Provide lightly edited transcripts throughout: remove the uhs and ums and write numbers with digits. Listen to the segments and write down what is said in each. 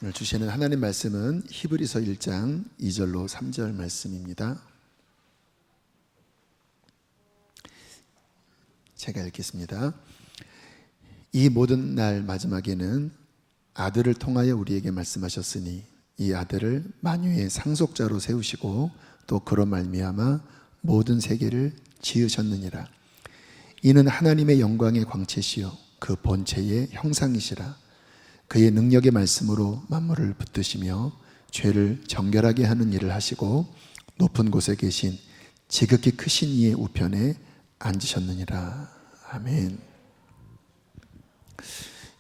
오늘 주시는 하나님 말씀은 히브리서 1장 2절로 3절 말씀입니다. 제가 읽겠습니다. 이 모든 날 마지막에는 아들을 통하여 우리에게 말씀하셨으니 이 아들을 만유의 상속자로 세우시고 또 그로 말미암아 모든 세계를 지으셨느니라. 이는 하나님의 영광의 광채시요 그 본체의 형상이시라. 그의 능력의 말씀으로 만물을 붙드시며 죄를 정결하게 하는 일을 하시고 높은 곳에 계신 지극히 크신 이의 우편에 앉으셨느니라. 아멘.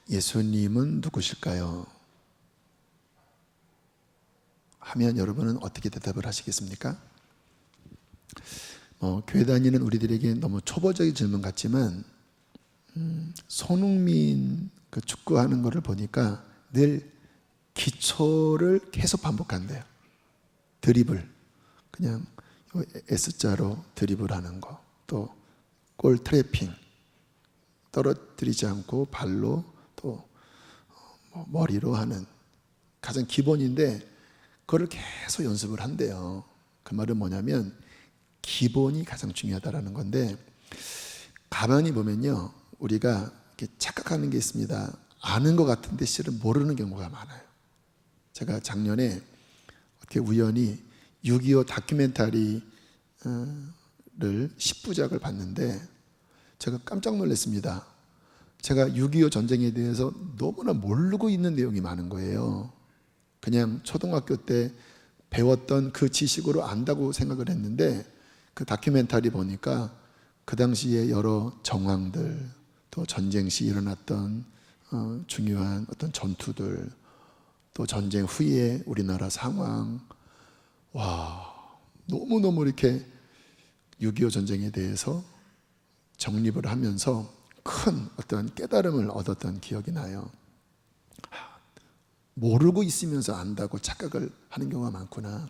예수님은 누구실까요? 하면 여러분은 어떻게 대답을 하시겠습니까? 교회 다니는 우리들에게 너무 초보적인 질문 같지만 손흥민 그 축구하는 거를 보니까 늘 기초를 계속 반복한대요. 드리블, 그냥 S자로 드리블하는 거, 또 골 트래핑, 떨어뜨리지 않고 발로 또 머리로 하는 가장 기본인데 그거를 계속 연습을 한대요. 그 말은 뭐냐면 기본이 가장 중요하다라는 건데, 가만히 보면요 우리가 이렇게 착각하는 게 있습니다. 아는 것 같은데 실은 모르는 경우가 많아요. 제가 작년에 어떻게 우연히 6.25 다큐멘터리를 10부작을 봤는데 제가 깜짝 놀랐습니다. 제가 6.25 전쟁에 대해서 너무나 모르고 있는 내용이 많은 거예요. 그냥 초등학교 때 배웠던 그 지식으로 안다고 생각을 했는데 그 다큐멘터리 보니까 그 당시에 여러 정황들, 또 전쟁 시 일어났던 중요한 어떤 전투들, 또 전쟁 후에 우리나라 상황, 와, 너무너무 이렇게 6.25 전쟁에 대해서 정립을 하면서 큰 어떤 깨달음을 얻었던 기억이 나요. 모르고 있으면서 안다고 착각을 하는 경우가 많구나.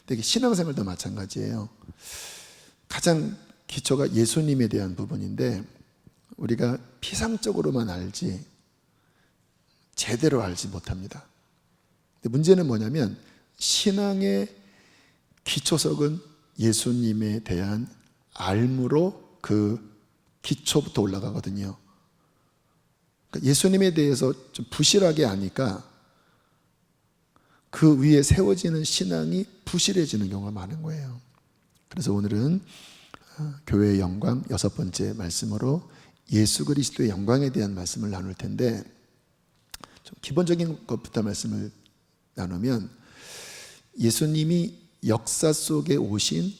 근데 신앙생활도 마찬가지예요. 가장 기초가 예수님에 대한 부분인데 우리가 피상적으로만 알지 제대로 알지 못합니다. 근데 문제는 뭐냐면 신앙의 기초석은 예수님에 대한 알므로 그 기초부터 올라가거든요. 그러니까 예수님에 대해서 좀 부실하게 아니까 그 위에 세워지는 신앙이 부실해지는 경우가 많은 거예요. 그래서 오늘은 교회의 영광 6번째 말씀으로 예수 그리스도의 영광에 대한 말씀을 나눌 텐데, 좀 기본적인 것부터 말씀을 나누면 예수님이 역사 속에 오신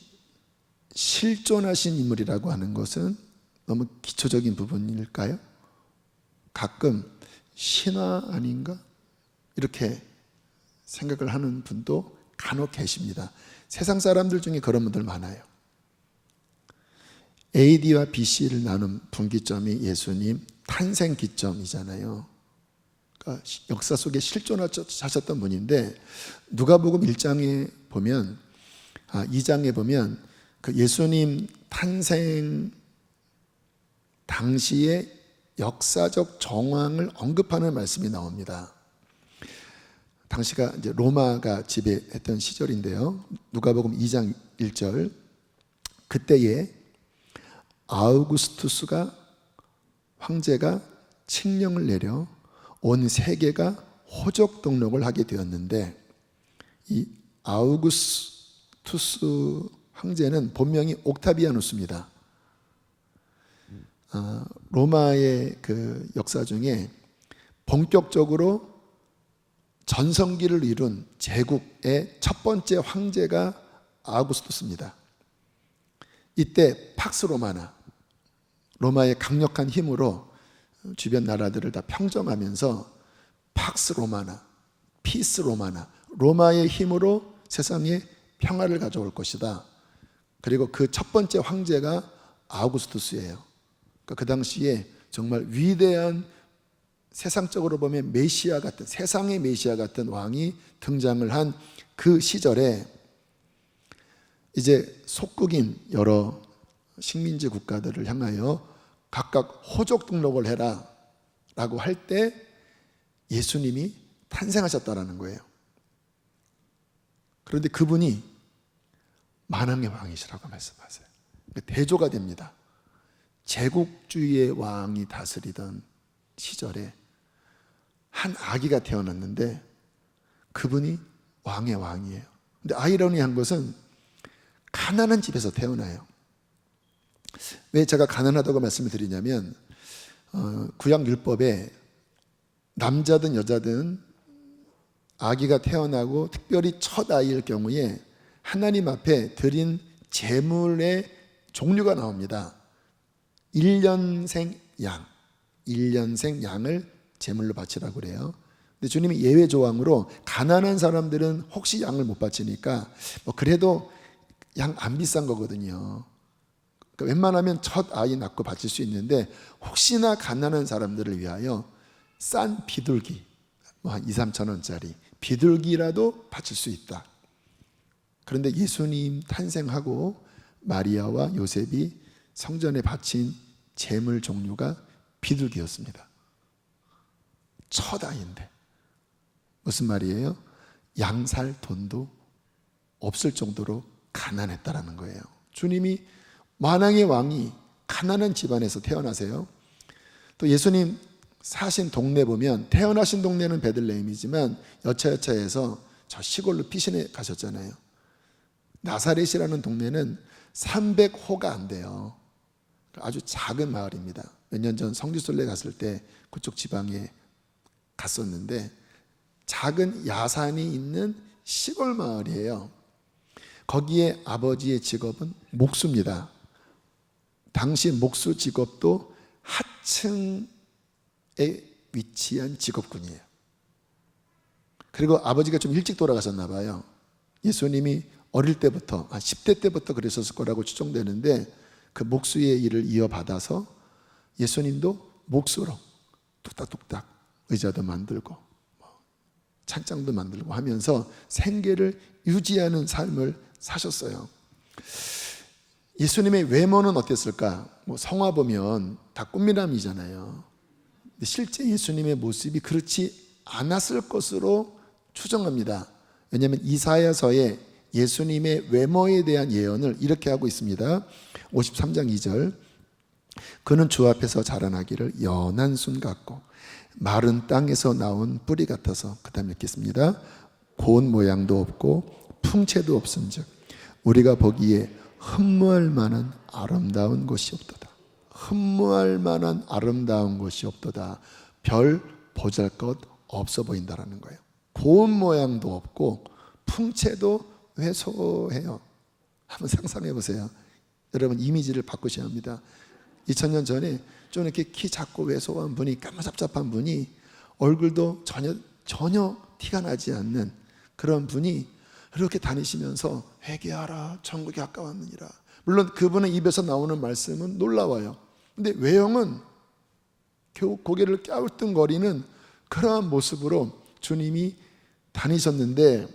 실존하신 인물이라고 하는 것은 너무 기초적인 부분일까요? 가끔 신화 아닌가? 이렇게 생각을 하는 분도 간혹 계십니다. 세상 사람들 중에 그런 분들 많아요. AD와 BC를 나눈 분기점이 예수님 탄생 기점이잖아요. 그러니까 역사 속에 실존하셨던 분인데 누가복음 1장에 보면 2장에 보면 그 예수님 탄생 당시의 역사적 정황을 언급하는 말씀이 나옵니다. 당시가 이제 로마가 지배했던 시절인데요. 누가복음 2장 1절, 그때에 아우구스투스가 황제가 칙령을 내려 온 세계가 호적 등록을 하게 되었는데, 이 아우구스투스 황제는 본명이 옥타비아누스입니다. 로마의 그 역사 중에 본격적으로 전성기를 이룬 제국의 첫 번째 황제가 아우구스투스입니다. 이때 팍스 로마나, 로마의 강력한 힘으로 주변 나라들을 다 평정하면서 팍스 로마나, 피스 로마나, 로마의 힘으로 세상에 평화를 가져올 것이다. 그리고 그 첫 번째 황제가 아우구스투스예요. 그러니까 그 당시에 정말 위대한, 세상적으로 보면 메시아 같은, 세상의 메시아 같은 왕이 등장을 한 그 시절에 이제 속국인 여러 식민지 국가들을 향하여 각각 호적 등록을 해라 라고 할 때 예수님이 탄생하셨다라는 거예요. 그런데 그분이 만왕의 왕이시라고 말씀하세요. 대조가 됩니다. 제국주의의 왕이 다스리던 시절에 한 아기가 태어났는데 그분이 왕의 왕이에요. 근데 아이러니한 것은 가난한 집에서 태어나요. 왜 제가 가난하다고 말씀을 드리냐면 구약율법에 남자든 여자든 아기가 태어나고 특별히 첫 아이일 경우에 하나님 앞에 드린 제물의 종류가 나옵니다. 1년생 양, 1년생 양을 제물로 바치라고 그래요. 근데 주님이 예외 조항으로 가난한 사람들은 혹시 양을 못 바치니까 그래도 양 안 비싼 거거든요. 그러니까 웬만하면 첫 아이 낳고 바칠 수 있는데 혹시나 가난한 사람들을 위하여 싼 비둘기, 한 2, 3천 원짜리 비둘기라도 바칠 수 있다. 그런데 예수님 탄생하고 마리아와 요셉이 성전에 바친 제물 종류가 비둘기였습니다. 첫 아이인데 무슨 말이에요? 양 살 돈도 없을 정도로 가난했다라는 거예요. 주님이 만왕의 왕이 가난한 집안에서 태어나세요. 또 예수님 사신 동네 보면 태어나신 동네는 베들레헴이지만 여차여차해서 저 시골로 피신해 가셨잖아요. 나사렛이라는 동네는 300호가 안 돼요. 아주 작은 마을입니다. 몇 년 전 성지순례 갔을 때 그쪽 지방에 갔었는데 작은 야산이 있는 시골 마을이에요. 거기에 아버지의 직업은 목수입니다. 당시 목수 직업도 하층에 위치한 직업군이에요. 그리고 아버지가 좀 일찍 돌아가셨나 봐요. 예수님이 어릴 때부터 10대 때부터 그랬었을 거라고 추정되는데 그 목수의 일을 이어받아서 예수님도 목수로 뚝딱뚝딱 의자도 만들고 찬장도 만들고 하면서 생계를 유지하는 삶을 사셨어요. 예수님의 외모는 어땠을까? 성화 보면 다 꽃미남이잖아요. 근데 실제 예수님의 모습이 그렇지 않았을 것으로 추정합니다. 왜냐하면 이사야서에 예수님의 외모에 대한 예언을 이렇게 하고 있습니다. 53장 2절 그는 주 앞에서 자라나기를 연한 순 같고 마른 땅에서 나온 뿌리 같아서 그 다음에 읽겠습니다. 고운 모양도 없고 풍채도 없은즉 우리가 보기에 흠모할 만한 아름다운 것이 없도다. 흠모할 만한 아름다운 것이 없도다. 별 보잘것 없어 보인다라는 거예요. 고운 모양도 없고 풍채도 왜소해요. 한번 상상해 보세요. 여러분 이미지를 바꾸셔야 합니다. 2000년 전에 좀 이렇게 키 작고 왜소한 분이 까무잡잡한 분이 얼굴도 전혀 티가 나지 않는 그런 분이 이렇게 다니시면서 회개하라 천국이 가까웠느니라. 물론 그분의 입에서 나오는 말씀은 놀라워요. 근데 외형은 겨우 고개를 갸우뚱거리는 그러한 모습으로 주님이 다니셨는데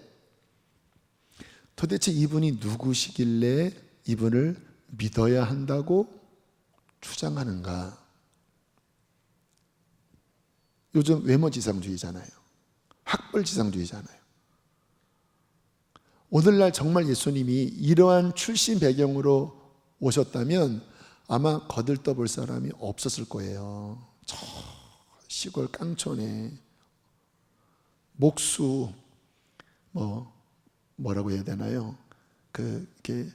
도대체 이분이 누구시길래 이분을 믿어야 한다고 주장하는가? 요즘 외모지상주의잖아요. 학벌지상주의잖아요. 오늘날 정말 예수님이 이러한 출신 배경으로 오셨다면 아마 거들떠볼 사람이 없었을 거예요. 저 시골 깡촌에 목수 뭐라고 해야 되나요? 이렇게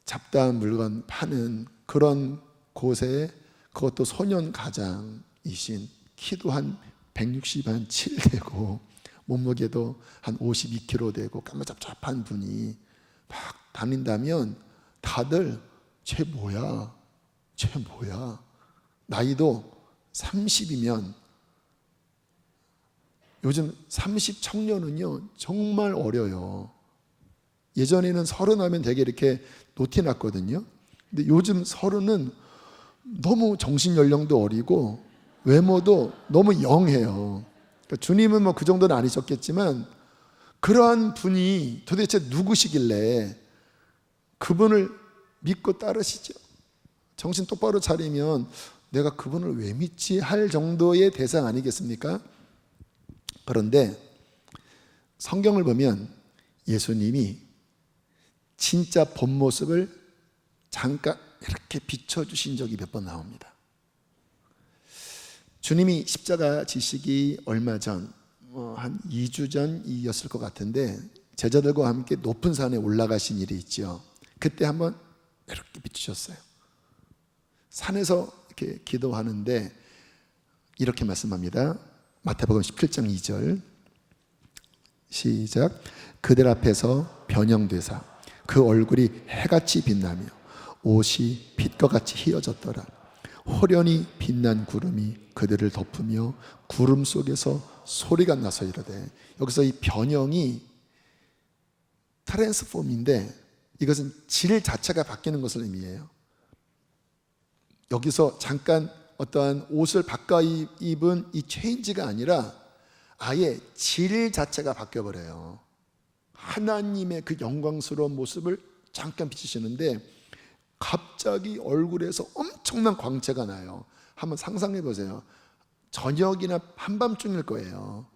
잡다한 물건 파는 그런 곳에 그것도 소년 가장이신 키도 한 167 되고 몸무게도 한 52kg 되고 까무잡잡한 분이 막 다닌다면 다들 쟤 뭐야? 나이도 30이면 요즘 30 청년은요 정말 어려요. 예전에는 30 하면 되게 이렇게 노티 났거든요. 근데 요즘 30은 너무 정신 연령도 어리고 외모도 너무 영해요. 그러니까 주님은 그 정도는 아니셨겠지만 그러한 분이 도대체 누구시길래 그분을 믿고 따르시죠. 정신 똑바로 차리면 내가 그분을 왜 믿지 할 정도의 대상 아니겠습니까? 그런데 성경을 보면 예수님이 진짜 본 모습을 잠깐 이렇게 비춰주신 적이 몇 번 나옵니다. 주님이 십자가 지시기 얼마 전, 한 2주 전이었을 것 같은데 제자들과 함께 높은 산에 올라가신 일이 있죠. 그때 한번 이렇게 비추셨어요. 산에서 이렇게 기도하는데 이렇게 말씀합니다. 마태복음 17장 2절 시작. 그들 앞에서 변형되사 그 얼굴이 해같이 빛나며 옷이 빛과 같이 희어졌더라. 호련히 빛난 구름이 그들을 덮으며 구름 속에서 소리가 나서 이르되, 여기서 이 변형이 트랜스폼인데 이것은 질 자체가 바뀌는 것을 의미해요. 여기서 잠깐 어떠한 옷을 바꿔 입은 이 체인지가 아니라 아예 질 자체가 바뀌어버려요. 하나님의 그 영광스러운 모습을 잠깐 비추시는데 갑자기 얼굴에서 엄청난 광채가 나요. 한번 상상해 보세요. 저녁이나 한밤중일 거예요.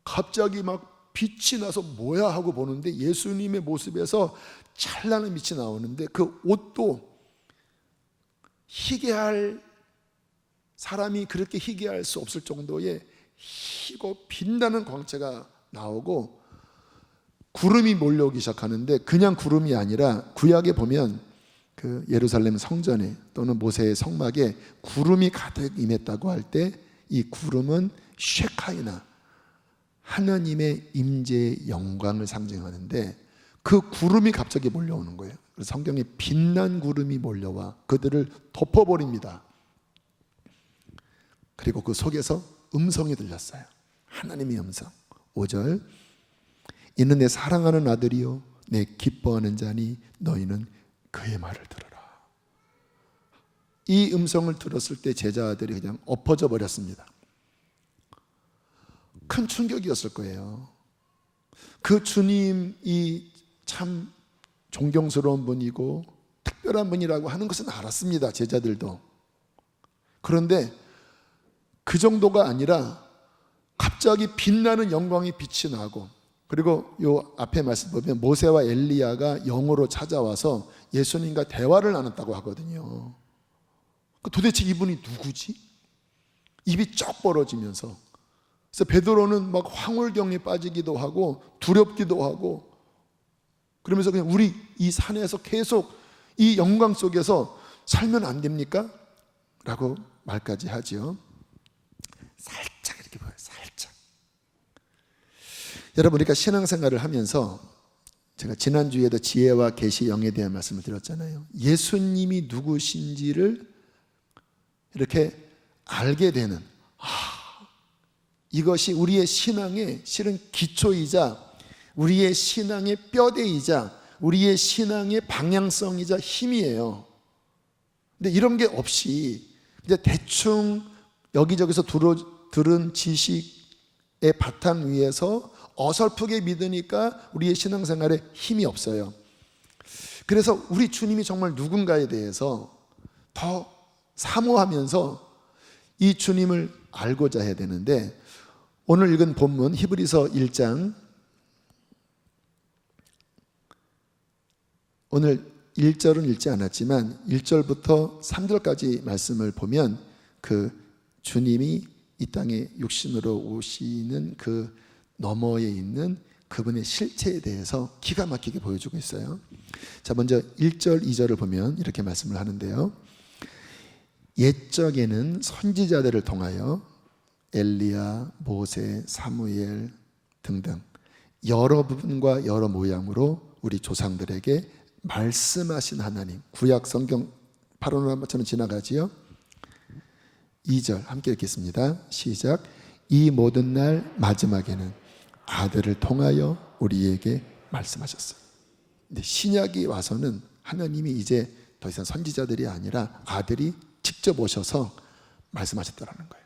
갑자기 막 빛이 나서 뭐야 하고 보는데 예수님의 모습에서 찬란한 빛이 나오는데 그 옷도 희게할, 사람이 그렇게 희게할 수 없을 정도의 희고 빛나는 광채가 나오고 구름이 몰려오기 시작하는데, 그냥 구름이 아니라 구약에 보면 그 예루살렘 성전에 또는 모세의 성막에 구름이 가득 임했다고 할 때 이 구름은 쉐카이나 하나님의 임재의 영광을 상징하는데 그 구름이 갑자기 몰려오는 거예요. 그래서 성경에 빛난 구름이 몰려와 그들을 덮어버립니다. 그리고 그 속에서 음성이 들렸어요. 하나님의 음성. 5절 이는 내 사랑하는 아들이요 내 기뻐하는 자니 너희는 그의 말을 들으라. 이 음성을 들었을 때 제자들이 그냥 엎어져 버렸습니다. 큰 충격이었을 거예요. 그 주님이 참 존경스러운 분이고 특별한 분이라고 하는 것은 알았습니다. 제자들도. 그런데 그 정도가 아니라 갑자기 빛나는 영광의 빛이 나고, 그리고 요 앞에 말씀 보면 모세와 엘리야가 영으로 찾아와서 예수님과 대화를 나눴다고 하거든요. 도대체 이분이 누구지? 입이 쩍 벌어지면서, 그래서 베드로는 막 황홀경에 빠지기도 하고 두렵기도 하고 그러면서 그냥 우리 이 산에서 계속 이 영광 속에서 살면 안 됩니까? 라고 말까지 하죠. 살짝 이렇게 보여요. 살짝. 여러분, 우리가 신앙생활을 하면서 제가 지난주에도 지혜와 계시 영에 대한 말씀을 드렸잖아요. 예수님이 누구신지를 이렇게 알게 되는, 이것이 우리의 신앙의 실은 기초이자 우리의 신앙의 뼈대이자 우리의 신앙의 방향성이자 힘이에요. 근데 이런 게 없이 이제 대충 여기저기서 들은 지식의 바탕 위에서 어설프게 믿으니까 우리의 신앙생활에 힘이 없어요. 그래서 우리 주님이 정말 누군가에 대해서 더 사모하면서 이 주님을 알고자 해야 되는데, 오늘 읽은 본문 히브리서 1장, 오늘 1절은 읽지 않았지만 1절부터 3절까지 말씀을 보면 그 주님이 이 땅에 육신으로 오시는 그 너머에 있는 그분의 실체에 대해서 기가 막히게 보여주고 있어요. 자, 먼저 1절, 2절을 보면 이렇게 말씀을 하는데요. 옛적에는 선지자들을 통하여 엘리야, 모세, 사무엘 등등 여러 부분과 여러 모양으로 우리 조상들에게 말씀하신 하나님. 구약 성경 파노라마처럼 지나가지요. 2절 함께 읽겠습니다. 시작. 이 모든 날 마지막에는 아들을 통하여 우리에게 말씀하셨어요. 근데 신약이 와서는 하나님이 이제 더 이상 선지자들이 아니라 아들이 직접 오셔서 말씀하셨다는 거예요.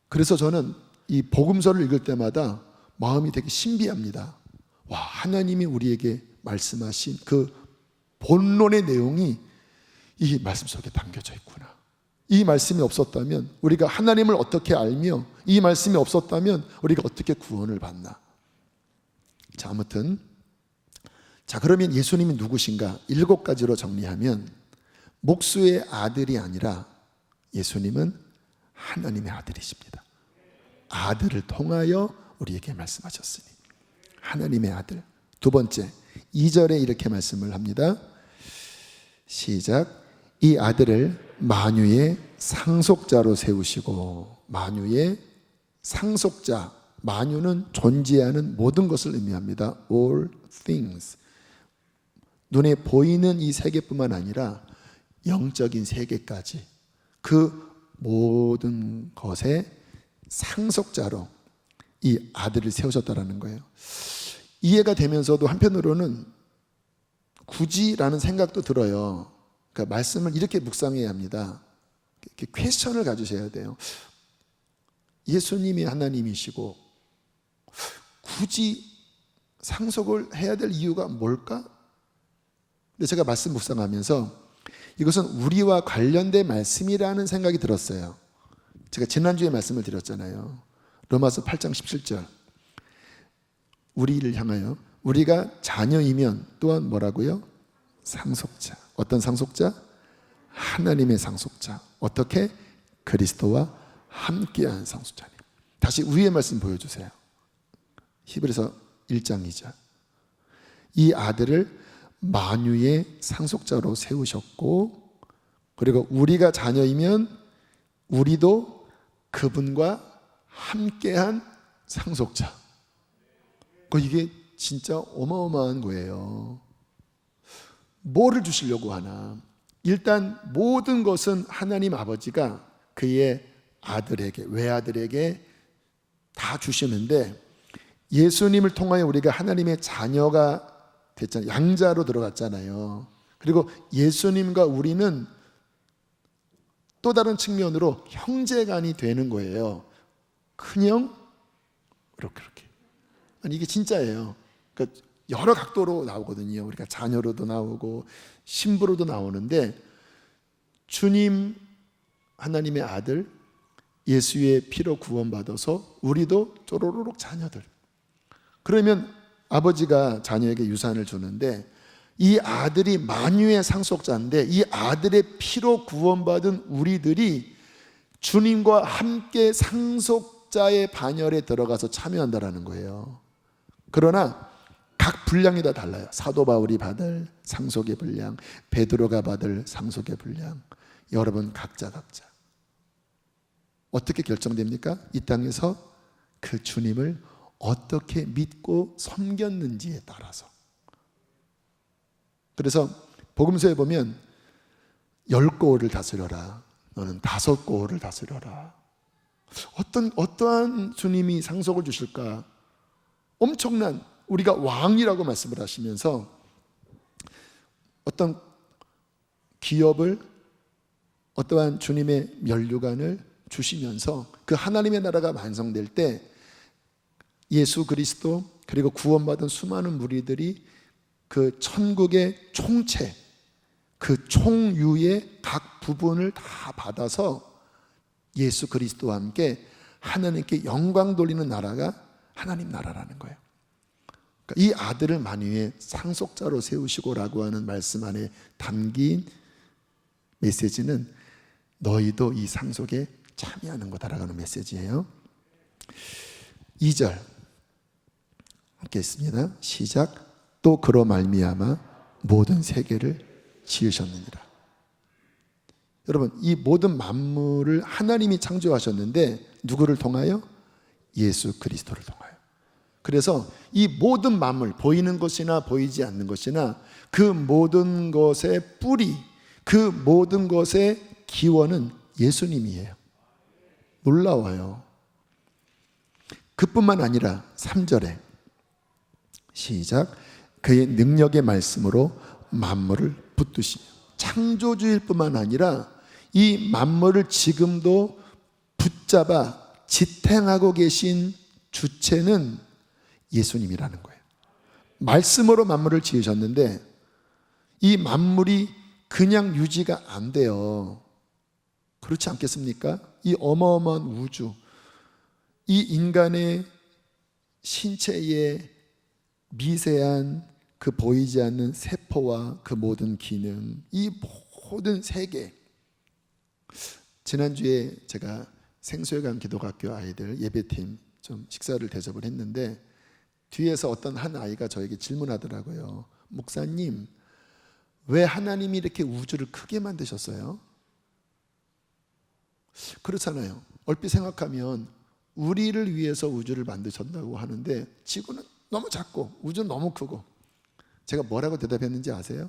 그래서 저는 이 복음서를 읽을 때마다 마음이 되게 신비합니다. 와, 하나님이 우리에게 말씀하신 그 본론의 내용이 이 말씀 속에 담겨져 있구나. 이 말씀이 없었다면 우리가 하나님을 어떻게 알며 이 말씀이 없었다면 우리가 어떻게 구원을 받나? 자, 아무튼 그러면 예수님이 누구신가? 7가지로 정리하면 목수의 아들이 아니라 예수님은 하나님의 아들이십니다. 아들을 통하여 우리에게 말씀하셨으니 하나님의 아들. 두 번째, 2절에 이렇게 말씀을 합니다. 시작. 이 아들을 만유의 상속자로 세우시고. 만유의 상속자. 만유는 존재하는 모든 것을 의미합니다. All things. 눈에 보이는 이 세계뿐만 아니라 영적인 세계까지 그 모든 것의 상속자로 이 아들을 세우셨다라는 거예요. 이해가 되면서도 한편으로는 굳이라는 생각도 들어요. 그러니까 말씀을 이렇게 묵상해야 합니다. 이렇게 퀘스천을 가지셔야 돼요. 예수님이 하나님이시고 굳이 상속을 해야 될 이유가 뭘까? 근데 제가 말씀 묵상하면서 이것은 우리와 관련된 말씀이라는 생각이 들었어요. 제가 지난주에 말씀을 드렸잖아요. 로마서 8장 17절. 우리를 향하여 우리가 자녀이면 또한 뭐라고요? 상속자. 어떤 상속자? 하나님의 상속자. 어떻게? 그리스도와 함께한 상속자님. 다시 위의 말씀 보여주세요. 히브리서 1장 2절. 이 아들을 만유의 상속자로 세우셨고, 그리고 우리가 자녀이면 우리도 그분과 함께한 상속자. 이게 진짜 어마어마한 거예요. 뭐를 주시려고 하나? 일단 모든 것은 하나님 아버지가 그의 아들에게, 외아들에게 다 주시는데, 예수님을 통하여 우리가 하나님의 자녀가 됐잖아요. 양자로 들어갔잖아요. 그리고 예수님과 우리는 또 다른 측면으로 형제간이 되는 거예요. 큰형, 이렇게. 아니, 이게 진짜예요. 그러니까 여러 각도로 나오거든요. 우리가 자녀로도 나오고 신부로도 나오는데, 주님 하나님의 아들 예수의 피로 구원받아서 우리도 쪼로로록 자녀들. 그러면 아버지가 자녀에게 유산을 주는데, 이 아들이 만유의 상속자인데 이 아들의 피로 구원받은 우리들이 주님과 함께 상속자의 반열에 들어가서 참여한다라는 거예요. 그러나 각 분량이 다 달라요. 사도 바울이 받을 상속의 분량, 베드로가 받을 상속의 분량, 여러분 각자 어떻게 결정됩니까? 이 땅에서 그 주님을 어떻게 믿고 섬겼는지에 따라서. 그래서 복음서에 보면 10고을을 다스려라, 너는 5고을을 다스려라. 어떠한 주님이 상속을 주실까? 엄청난, 우리가 왕이라고 말씀을 하시면서 어떤 기업을, 어떠한 주님의 면류관을 주시면서 그 하나님의 나라가 완성될 때 예수 그리스도 그리고 구원받은 수많은 무리들이 그 천국의 총체, 그 총유의 각 부분을 다 받아서 예수 그리스도와 함께 하나님께 영광 돌리는 나라가 하나님 나라라는 거예요. 그러니까 이 아들을 만유의 상속자로 세우시고라고 하는 말씀 안에 담긴 메시지는 너희도 이 상속에 참여하는 거다라고 하는 메시지예요. 2절 함께 했습니다. 시작. 또 그로 말미암아 모든 세계를 지으셨느니라. 여러분, 이 모든 만물을 하나님이 창조하셨는데 누구를 통하여? 예수 그리스도를 통하여. 그래서 이 모든 만물, 보이는 것이나 보이지 않는 것이나 그 모든 것의 뿌리, 그 모든 것의 기원은 예수님이에요. 놀라워요. 그뿐만 아니라 3절에 시작. 그의 능력의 말씀으로 만물을 붙드시며. 창조주일 뿐만 아니라 이 만물을 지금도 붙잡아 지탱하고 계신 주체는 예수님이라는 거예요. 말씀으로 만물을 지으셨는데 이 만물이 그냥 유지가 안 돼요. 그렇지 않겠습니까? 이 어마어마한 우주, 이 인간의 신체의 미세한 그 보이지 않는 세포와 그 모든 기능, 이 모든 세계. 지난주에 제가 생수회관 기독학교 아이들 예배팀 좀 식사를 대접을 했는데 뒤에서 어떤 한 아이가 저에게 질문하더라고요. 목사님, 왜 하나님이 이렇게 우주를 크게 만드셨어요? 그렇잖아요. 얼핏 생각하면 우리를 위해서 우주를 만드셨다고 하는데 지구는 너무 작고 우주는 너무 크고, 제가 뭐라고 대답했는지 아세요?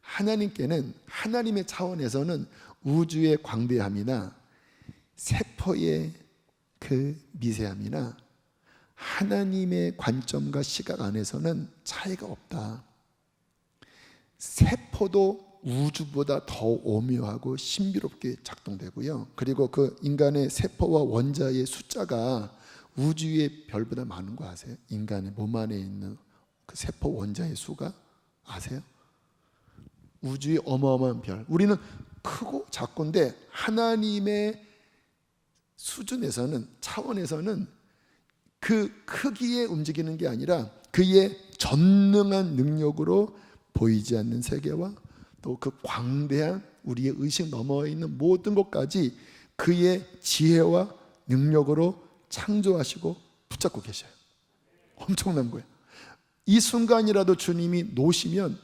하나님께는, 하나님의 차원에서는 우주의 광대함이나 세포의 그 미세함이나 하나님의 관점과 시각 안에서는 차이가 없다. 세포도 우주보다 더 오묘하고 신비롭게 작동되고요. 그리고 그 인간의 세포와 원자의 숫자가 우주의 별보다 많은 거 아세요? 인간의 몸 안에 있는 그 세포 원자의 수가 아세요? 우주의 어마어마한 별. 우리는 크고 작고인데 하나님의 수준에서는, 차원에서는 그 크기에 움직이는 게 아니라 그의 전능한 능력으로 보이지 않는 세계와 또 그 광대한 우리의 의식 너머에 있는 모든 것까지 그의 지혜와 능력으로 창조하시고 붙잡고 계셔요. 엄청난 거예요. 이 순간이라도 주님이 놓으시면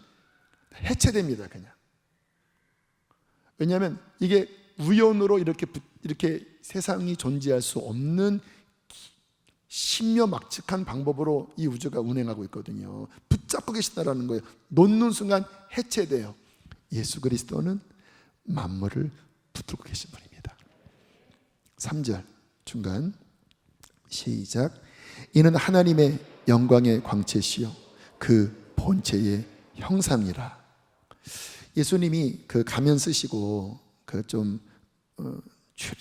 해체됩니다, 그냥. 왜냐하면 이게 우연으로 이렇게 세상이 존재할 수 없는 신묘막측한 방법으로 이 우주가 운행하고 있거든요. 붙잡고 계시다라는 거예요. 놓는 순간 해체돼요. 예수 그리스도는 만물을 붙들고 계신 분입니다. 3절 중간 시작. 이는 하나님의 영광의 광채시요 그 본체의 형상이라. 예수님이 그 가면 쓰시고 그 좀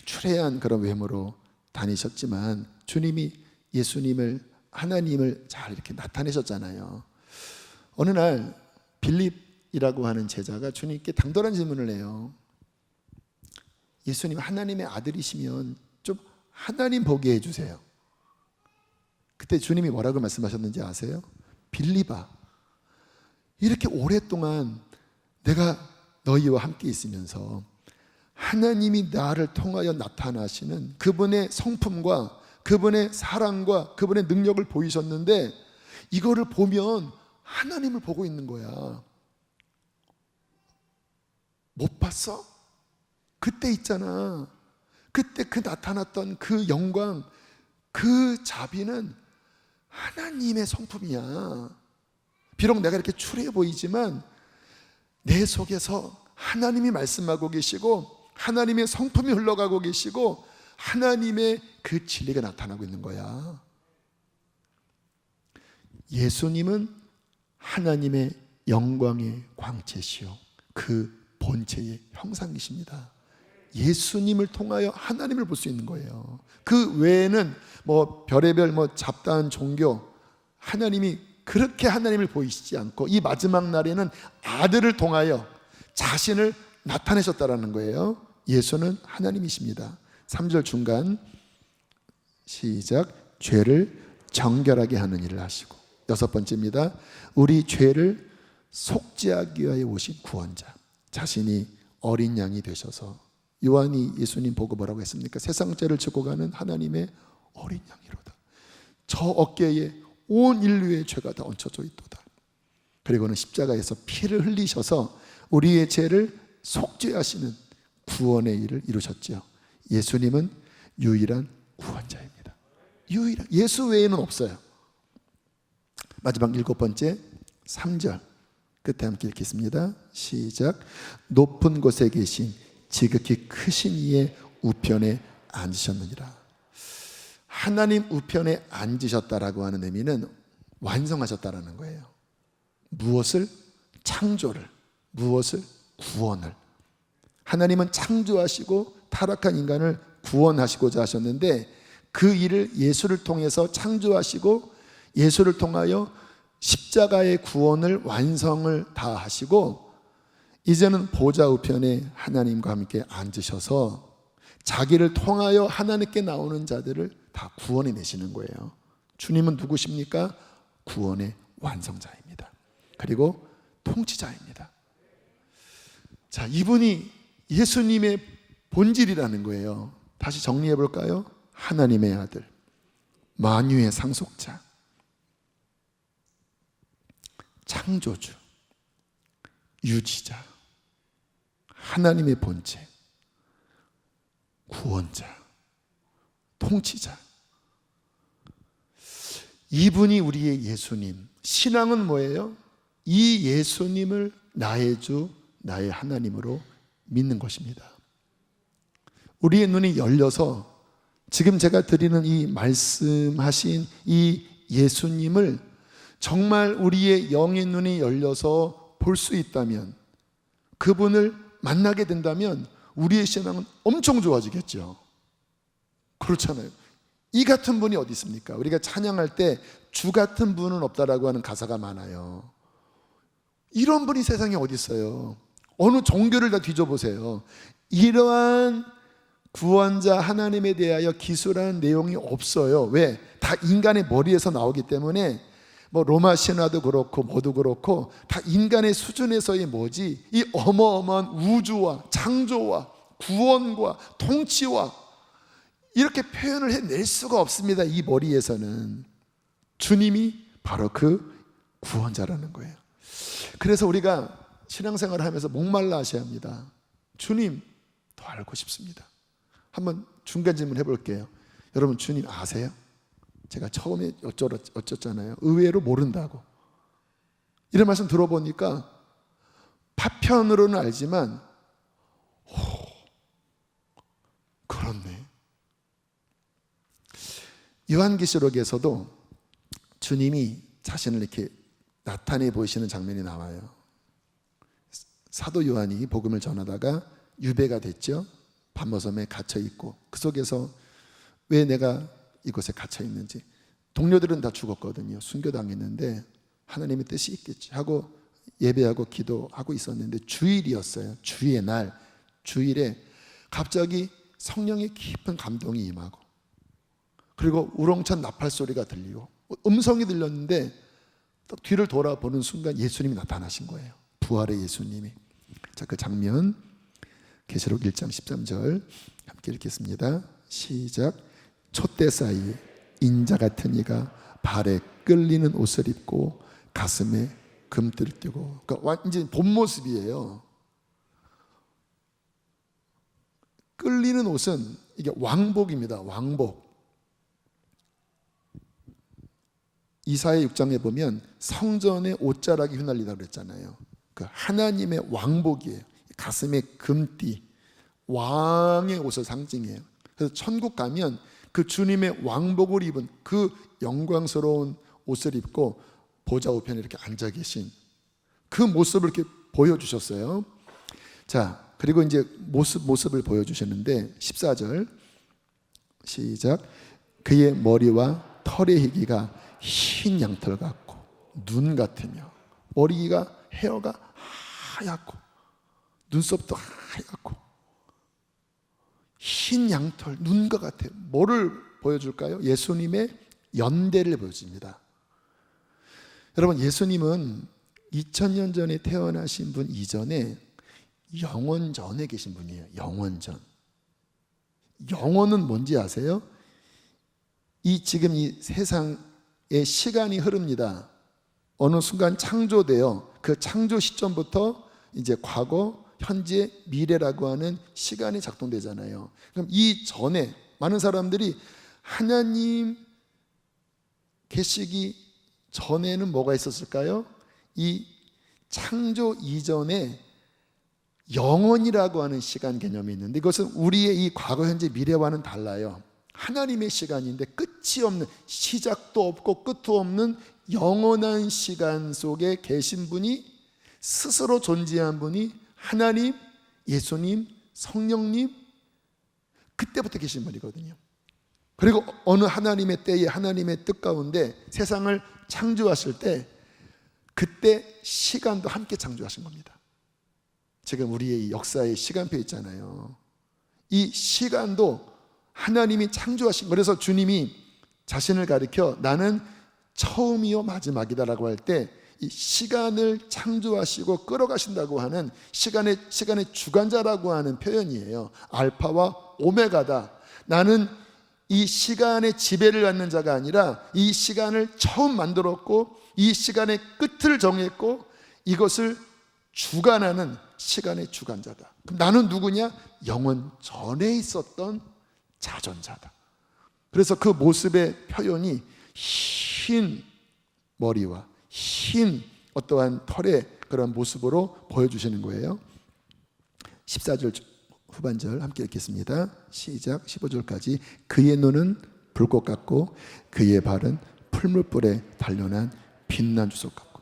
추레한 그런 외모로 다니셨지만 주님이 예수님을, 하나님을 잘 이렇게 나타내셨잖아요. 어느 날 빌립이라고 하는 제자가 주님께 당돌한 질문을 해요. 예수님 하나님의 아들이시면 좀 하나님 보게 해주세요. 그때 주님이 뭐라고 말씀하셨는지 아세요? 빌립아, 이렇게 오랫동안 내가 너희와 함께 있으면서 하나님이 나를 통하여 나타나시는 그분의 성품과 그분의 사랑과 그분의 능력을 보이셨는데 이거를 보면 하나님을 보고 있는 거야. 못 봤어? 그때 있잖아. 그때 그 나타났던 그 영광, 그 자비는 하나님의 성품이야. 비록 내가 이렇게 추레해 보이지만 내 속에서 하나님이 말씀하고 계시고 하나님의 성품이 흘러가고 계시고 하나님의 그 진리가 나타나고 있는 거야. 예수님은 하나님의 영광의 광채시요 그 본체의 형상이십니다. 예수님을 통하여 하나님을 볼 수 있는 거예요. 그 외에는 뭐 별의별 잡다한 종교, 하나님이 그렇게 하나님을 보이시지 않고 이 마지막 날에는 아들을 통하여 자신을 나타내셨다라는 거예요. 예수는 하나님이십니다. 3절 중간 시작. 죄를 정결하게 하는 일을 하시고, 6번째입니다. 우리 죄를 속죄하기 위하여 오신 구원자, 자신이 어린 양이 되셔서, 요한이 예수님 보고 뭐라고 했습니까? 세상 죄를 지고 가는 하나님의 어린 양이로다. 저 어깨에 온 인류의 죄가 다 얹혀져 있도다. 그리고는 십자가에서 피를 흘리셔서 우리의 죄를 속죄하시는 구원의 일을 이루셨죠. 예수님은 유일한 구원자입니다. 유일한, 예수 외에는 없어요. 마지막 7번째 3절 끝에 함께 읽겠습니다. 시작. 높은 곳에 계신 지극히 크신 이의 우편에 앉으셨느니라. 하나님 우편에 앉으셨다라고 하는 의미는 완성하셨다라는 거예요. 무엇을? 창조를. 무엇을? 구원을. 하나님은 창조하시고 타락한 인간을 구원하시고자 하셨는데 그 일을 예수를 통해서 창조하시고 예수를 통하여 십자가의 구원을 완성을 다 하시고 이제는 보좌 우편에 하나님과 함께 앉으셔서 자기를 통하여 하나님께 나오는 자들을 다 구원해 내시는 거예요. 주님은 누구십니까? 구원의 완성자입니다. 그리고 통치자입니다. 자, 이분이 예수님의 본질이라는 거예요. 다시 정리해 볼까요? 하나님의 아들, 만유의 상속자, 창조주, 유지자, 하나님의 본체, 구원자, 통치자. 이분이 우리의 예수님. 신앙은 뭐예요? 이 예수님을 나의 주, 나의 하나님으로 믿는 것입니다. 우리의 눈이 열려서 지금 제가 드리는 이 말씀하신 이 예수님을 정말 우리의 영의 눈이 열려서 볼 수 있다면, 그분을 만나게 된다면 우리의 신앙은 엄청 좋아지겠죠. 그렇잖아요. 이 같은 분이 어디 있습니까? 우리가 찬양할 때 주 같은 분은 없다라고 하는 가사가 많아요. 이런 분이 세상에 어디 있어요? 어느 종교를 다 뒤져보세요. 이러한 구원자 하나님에 대하여 기술하는 내용이 없어요. 왜? 다 인간의 머리에서 나오기 때문에 뭐 로마 신화도 그렇고 뭐도 그렇고 다 인간의 수준에서의 뭐지? 이 어마어마한 우주와 창조와 구원과 통치와 이렇게 표현을 해낼 수가 없습니다. 이 머리에서는. 주님이 바로 그 구원자라는 거예요. 그래서 우리가 신앙생활을 하면서 목말라 하셔야 합니다. 주님 더 알고 싶습니다. 한번 중간 질문 해볼게요. 여러분, 주님 아세요? 제가 처음에 어쩌잖아요. 의외로 모른다고. 이런 말씀 들어보니까 파편으로는 알지만 그렇네. 요한계시록에서도 주님이 자신을 이렇게 나타내 보이시는 장면이 나와요. 사도 요한이 복음을 전하다가 유배가 됐죠. 밤모섬에 갇혀 있고, 그 속에서 왜 내가 이곳에 갇혀 있는지, 동료들은 다 죽었거든요. 순교당했는데 하나님의 뜻이 있겠지 하고 예배하고 기도하고 있었는데 주일이었어요. 주의 날, 주일에 갑자기 성령의 깊은 감동이 임하고, 그리고 우렁찬 나팔 소리가 들리고 음성이 들렸는데 딱 뒤를 돌아보는 순간 예수님이 나타나신 거예요. 부활의 예수님이. 자, 그 장면 계시록 1장 13절 함께 읽겠습니다. 시작. 촛대 사이에 인자 같은 이가 발에 끌리는 옷을 입고 가슴에 금띠를 띠고, 그러니까 완전 본 모습이에요. 끌리는 옷은 이게 왕복입니다. 왕복. 이사야 6장에 보면 성전에 옷자락이 휘날리다고 그랬잖아요. 그 하나님의 왕복이에요. 가슴에 금띠, 왕의 옷을 상징해요. 그래서 천국 가면 그 주님의 왕복을 입은 그 영광스러운 옷을 입고 보좌 우편에 이렇게 앉아 계신 그 모습을 이렇게 보여주셨어요. 자, 그리고 이제 모습을 보여주셨는데 14절 시작. 그의 머리와 털의 희기가 흰 양털 같고 눈 같으며, 머리가 헤어가 하얗고 눈썹도 하얗고 흰 양털, 눈과 같아요. 뭐를 보여줄까요? 예수님의 연대를 보여줍니다. 여러분, 예수님은 2000년 전에 태어나신 분 이전에 영원 전에 계신 분이에요. 영원 전. 영원은 뭔지 아세요? 지금 이 세상의 시간이 흐릅니다. 어느 순간 창조되어 그 창조 시점부터 이제 과거, 현재, 미래라고 하는 시간이 작동되잖아요. 그럼 이 전에 많은 사람들이 하나님 계시기 전에는 뭐가 있었을까요? 이 창조 이전에 영원이라고 하는 시간 개념이 있는데, 이것은 우리의 이 과거, 현재, 미래와는 달라요. 하나님의 시간인데 끝이 없는, 시작도 없고 끝도 없는 영원한 시간 속에 계신 분이, 스스로 존재한 분이 하나님, 예수님, 성령님, 그때부터 계신 분이거든요. 그리고 어느 하나님의 때에 하나님의 뜻 가운데 세상을 창조하실 때 그때 시간도 함께 창조하신 겁니다. 지금 우리의 역사의 시간표 있잖아요. 이 시간도 하나님이 창조하신, 그래서 주님이 자신을 가리켜 나는 처음이요 마지막이다라고 할 때 이 시간을 창조하시고 끌어가신다고 하는 시간의 주관자라고 하는 표현이에요. 알파와 오메가다. 나는 이 시간의 지배를 받는 자가 아니라 이 시간을 처음 만들었고 이 시간의 끝을 정했고 이것을 주관하는 시간의 주관자다. 그럼 나는 누구냐? 영원 전에 있었던 자존자다. 그래서 그 모습의 표현이 흰 머리와 흰 어떠한 털의 그런 모습으로 보여주시는 거예요. 14절 후반절 함께 읽겠습니다. 시작. 15절까지. 그의 눈은 불꽃 같고 그의 발은 풀무불에 단련한 빛난 주석 같고.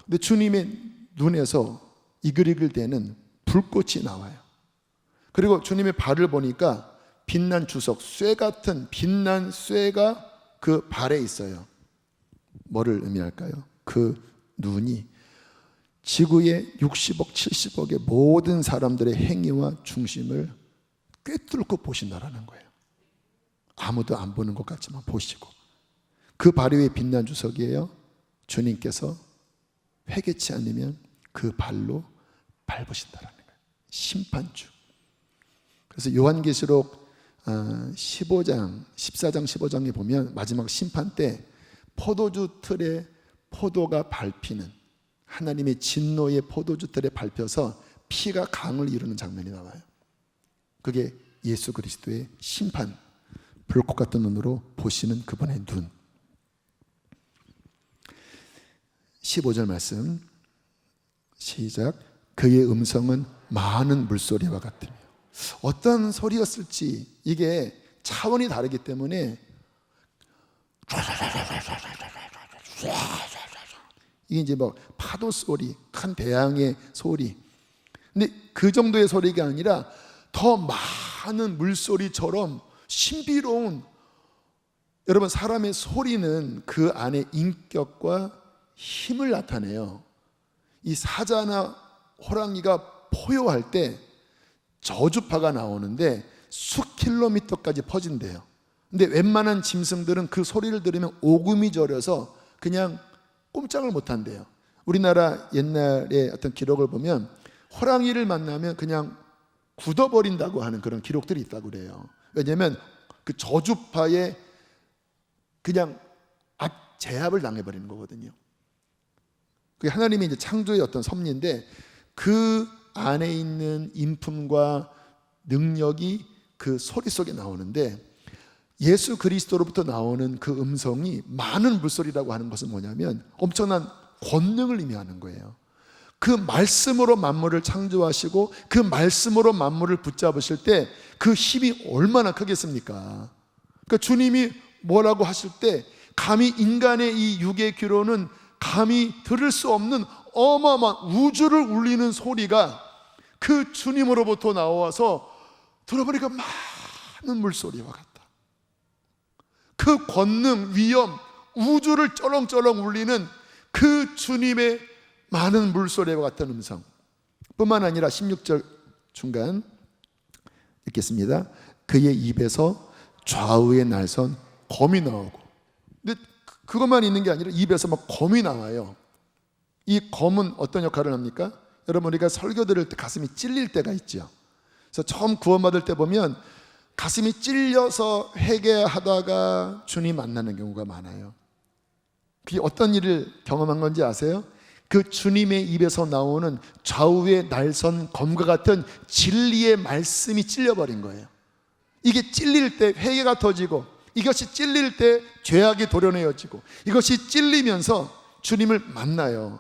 근데 주님의 눈에서 이글이글 대는 불꽃이 나와요. 그리고 주님의 발을 보니까 빛난 주석, 쇠 같은 빛난 쇠가 그 발에 있어요. 뭐를 의미할까요? 그 눈이 지구의 60억, 70억의 모든 사람들의 행위와 중심을 꿰뚫고 보신다라는 거예요. 아무도 안 보는 것 같지만 보시고, 그 발 위에 빛난 주석이에요. 주님께서 회개치 않으면 그 발로 밟으신다라는 거예요. 심판주. 그래서 요한계시록 14장 15장에 보면 마지막 심판 때 포도주 틀에 포도가 밟히는, 하나님의 진노의 포도주 틀에 밟혀서 피가 강을 이루는 장면이 나와요. 그게 예수 그리스도의 심판, 불꽃 같은 눈으로 보시는 그분의 눈. 15절 말씀 시작. 그의 음성은 많은 물소리와 같으며. 어떤 소리였을지 이게 차원이 다르기 때문에 이게 이제 뭐 파도 소리, 큰 대양의 소리. 근데 그 정도의 소리가 아니라 더 많은 물소리처럼 신비로운, 여러분 사람의 소리는 그 안에 인격과 힘을 나타내요. 이 사자나 호랑이가 포효할 때 저주파가 나오는데 수킬로미터까지 퍼진대요. 근데 웬만한 짐승들은 그 소리를 들으면 오금이 저려서 그냥 꼼짝을 못 한대요. 우리나라 옛날에 어떤 기록을 보면 호랑이를 만나면 그냥 굳어버린다고 하는 그런 기록들이 있다고 그래요. 왜냐하면 그 저주파에 그냥 제압을 당해버리는 거거든요. 그게 하나님의 이제 창조의 어떤 섭리인데 그 안에 있는 인품과 능력이 그 소리 속에 나오는데, 예수 그리스도로부터 나오는 그 음성이 많은 물소리라고 하는 것은 뭐냐면 엄청난 권능을 의미하는 거예요. 그 말씀으로 만물을 창조하시고 그 말씀으로 만물을 붙잡으실 때 그 힘이 얼마나 크겠습니까? 그러니까 주님이 뭐라고 하실 때 감히 인간의 이 육의 귀로는 감히 들을 수 없는 어마어마한 우주를 울리는 소리가 그 주님으로부터 나와서 들어보니까 많은 물소리와 같다. 그 권능, 위엄, 우주를 쩌렁쩌렁 울리는 그 주님의 많은 물소리와 같은 음성 뿐만 아니라 16절 중간 읽겠습니다. 그의 입에서 좌우에 날선 검이 나오고. 근데 그것만 있는 게 아니라 입에서 막 검이 나와요. 이 검은 어떤 역할을 합니까? 여러분 우리가 설교 들을 때 가슴이 찔릴 때가 있죠. 그래서 처음 구원받을 때 보면 가슴이 찔려서 회개하다가 주님 만나는 경우가 많아요. 그게 어떤 일을 경험한 건지 아세요? 그 주님의 입에서 나오는 좌우에 날선 검과 같은 진리의 말씀이 찔려버린 거예요. 이게 찔릴 때 회개가 터지고, 이것이 찔릴 때 죄악이 도려내어지고, 이것이 찔리면서 주님을 만나요.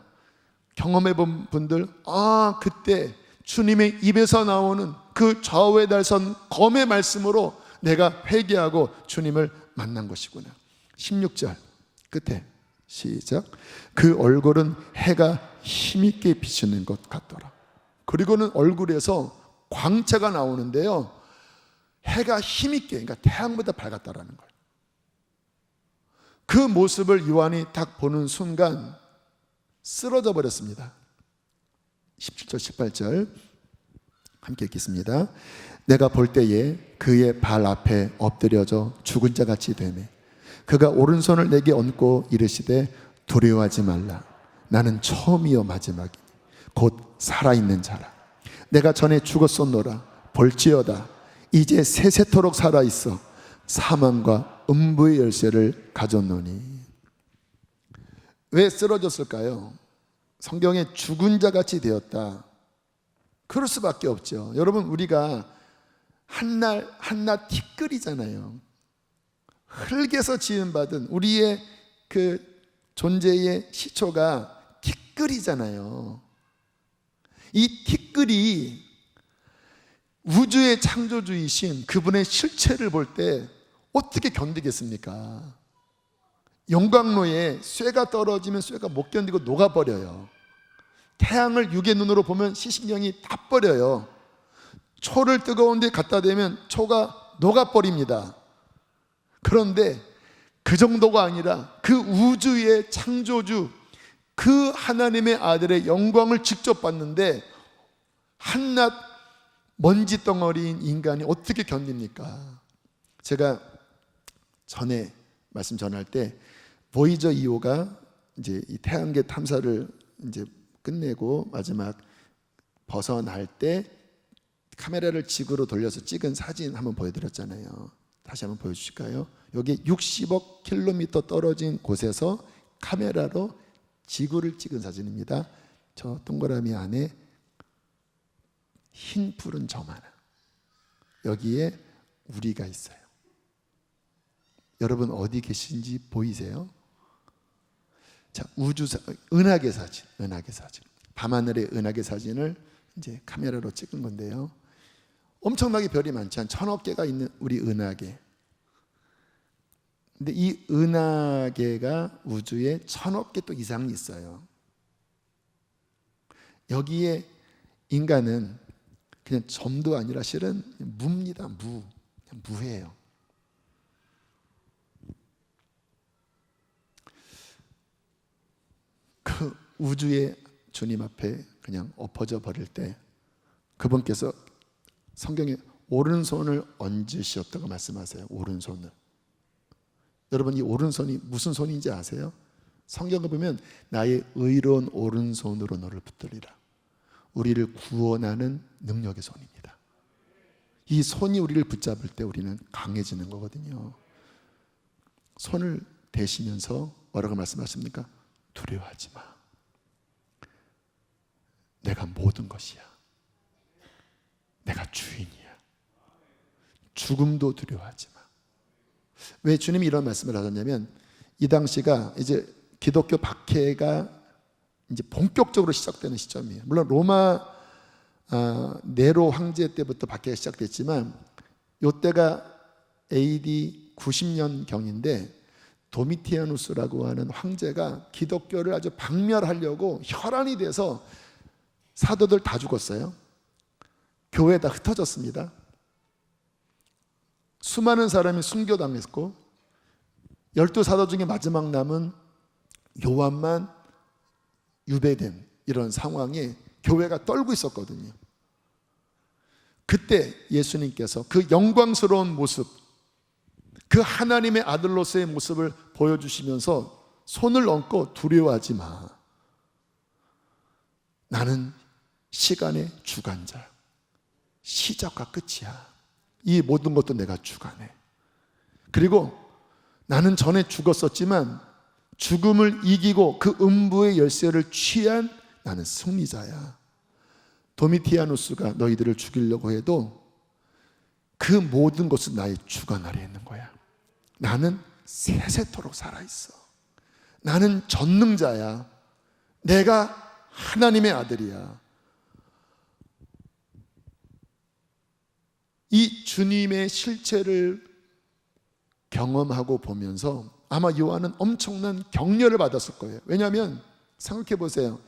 경험해 본 분들, 그때 주님의 입에서 나오는 그 좌우에 날선 검의 말씀으로 내가 회개하고 주님을 만난 것이구나. 16절 끝에 시작. 그 얼굴은 해가 힘있게 비치는 것 같더라. 그리고는 얼굴에서 광채가 나오는데요, 해가 힘있게, 그러니까 태양보다 밝았다라는 거예요. 그 모습을 요한이 딱 보는 순간 쓰러져 버렸습니다. 17절 18절 함께 읽겠습니다. 내가 볼 때에 그의 발 앞에 엎드려져 죽은 자 같이 되매 그가 오른손을 내게 얹고 이르시되 두려워하지 말라. 나는 처음이요 마지막이니 곧 살아있는 자라. 내가 전에 죽었었노라. 볼지어다 이제 세세토록 살아있어 사망과 음부의 열쇠를 가졌노니. 왜 쓰러졌을까요? 성경에 죽은 자 같이 되었다. 그럴 수밖에 없죠. 여러분, 우리가 한낱 티끌이잖아요. 흙에서 지음받은 우리의 그 존재의 시초가 티끌이잖아요. 이 티끌이 우주의 창조주이신 그분의 실체를 볼 때 어떻게 견디겠습니까? 용광로에 쇠가 떨어지면 쇠가 못 견디고 녹아버려요. 태양을 육의 눈으로 보면 시신경이 다 버려요. 초를 뜨거운 데 갖다 대면 초가 녹아버립니다. 그런데 그 정도가 아니라 그 우주의 창조주 그 하나님의 아들의 영광을 직접 봤는데 한낱 먼지 덩어리인 인간이 어떻게 견딥니까? 제가 전에 말씀 전할 때 보이저 2호가 이제 이 태양계 탐사를 이제 끝내고 마지막 벗어날 때 카메라를 지구로 돌려서 찍은 사진 한번 보여드렸잖아요. 다시 한번 보여주실까요? 여기 60억 킬로미터 떨어진 곳에서 카메라로 지구를 찍은 사진입니다. 저 동그라미 안에 흰 푸른 점 하나, 여기에 우리가 있어요. 여러분 어디 계신지 보이세요? 자, 은하계 사진, 밤하늘의 은하계 사진을 이제 카메라로 찍은 건데요. 엄청나게 별이 많지 한 1000억 개가 있는 우리 은하계. 근데 이 은하계가 우주에 1000억 개 또 이상이 있어요. 여기에 인간은 그냥 점도 아니라 실은 무입니다. 그냥 무예요. 그 우주의 주님 앞에 그냥 엎어져 버릴 때 그분께서 성경에 오른손을 얹으셨다고 말씀하세요. 오른손을. 여러분, 이 오른손이 무슨 손인지 아세요? 성경을 보면 나의 의로운 오른손으로 너를 붙들리라. 우리를 구원하는 능력의 손입니다. 이 손이 우리를 붙잡을 때 우리는 강해지는 거거든요. 손을 대시면서 뭐라고 말씀하십니까? 두려워하지 마. 내가 모든 것이야. 내가 주인이야. 죽음도 두려워하지 마. 왜 주님이 이런 말씀을 하셨냐면 이 당시가 이제 기독교 박해가 이제 본격적으로 시작되는 시점이에요. 물론 로마 네로 황제 때부터 박해가 시작됐지만 이때가 AD 90년 경인데 도미티아누스라고 하는 황제가 기독교를 아주 박멸하려고 혈안이 돼서 사도들 다 죽었어요. 교회 다 흩어졌습니다. 수많은 사람이 순교당했고 12사도 중에 마지막 남은 요한만 유배된 이런 상황에 교회가 떨고 있었거든요. 그때 예수님께서 그 영광스러운 모습, 그 하나님의 아들로서의 모습을 보여주시면서 손을 얹고 두려워하지 마. 나는 시간의 주관자, 시작과 끝이야. 이 모든 것도 내가 주관해. 그리고 나는 전에 죽었었지만 죽음을 이기고 그 음부의 열쇠를 취한 나는 승리자야. 도미티아누스가 너희들을 죽이려고 해도 그 모든 것은 나의 주관 아래에 있는 거야. 나는 세세토록 살아있어. 나는 전능자야. 내가 하나님의 아들이야. 이 주님의 실체를 경험하고 보면서 아마 요한은 엄청난 격려를 받았을 거예요. 왜냐하면 생각해 보세요.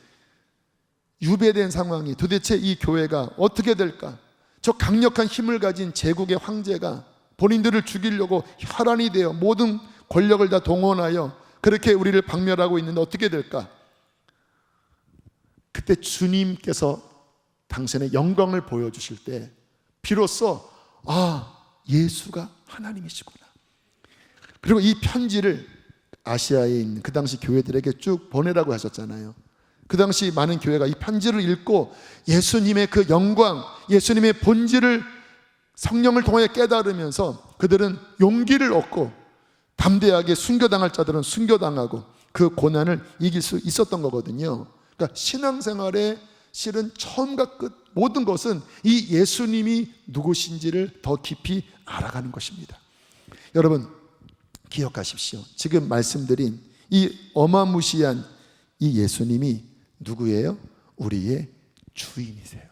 유배된 상황이 도대체 이 교회가 어떻게 될까? 저 강력한 힘을 가진 제국의 황제가 본인들을 죽이려고 혈안이 되어 모든 권력을 다 동원하여 그렇게 우리를 박멸하고 있는데 어떻게 될까? 그때 주님께서 당신의 영광을 보여주실 때 비로소 예수가 하나님이시구나. 그리고 이 편지를 아시아에 있는 그 당시 교회들에게 쭉 보내라고 하셨잖아요. 그 당시 많은 교회가 이 편지를 읽고 예수님의 그 영광, 예수님의 본질을 성령을 통해 깨달으면서 그들은 용기를 얻고 담대하게 순교당할 자들은 순교당하고 그 고난을 이길 수 있었던 거거든요. 그러니까 신앙생활의 실은 처음과 끝 모든 것은 이 예수님이 누구신지를 더 깊이 알아가는 것입니다. 여러분 기억하십시오. 지금 말씀드린 이 어마무시한 이 예수님이 누구예요? 우리의 주인이세요.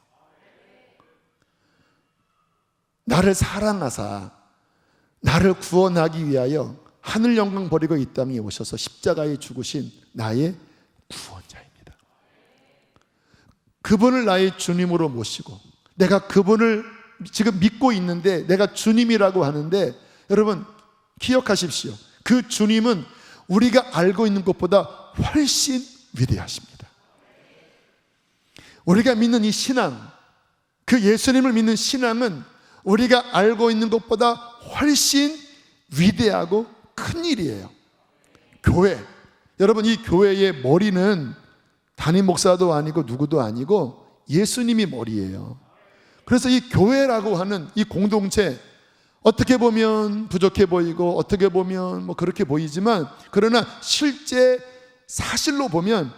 나를 사랑하사 나를 구원하기 위하여 하늘 영광 버리고 이 땅에 오셔서 십자가에 죽으신 나의 구원자입니다. 그분을 나의 주님으로 모시고 내가 그분을 지금 믿고 있는데 내가 주님이라고 하는데 여러분 기억하십시오. 그 주님은 우리가 알고 있는 것보다 훨씬 위대하십니다. 우리가 믿는 이 신앙, 그 예수님을 믿는 신앙은 우리가 알고 있는 것보다 훨씬 위대하고 큰 일이에요. 교회, 여러분 이 교회의 머리는 담임 목사도 아니고 누구도 아니고 예수님이 머리예요. 그래서 이 교회라고 하는 이 공동체, 어떻게 보면 부족해 보이고 어떻게 보면 뭐 그렇게 보이지만 그러나 실제 사실로 보면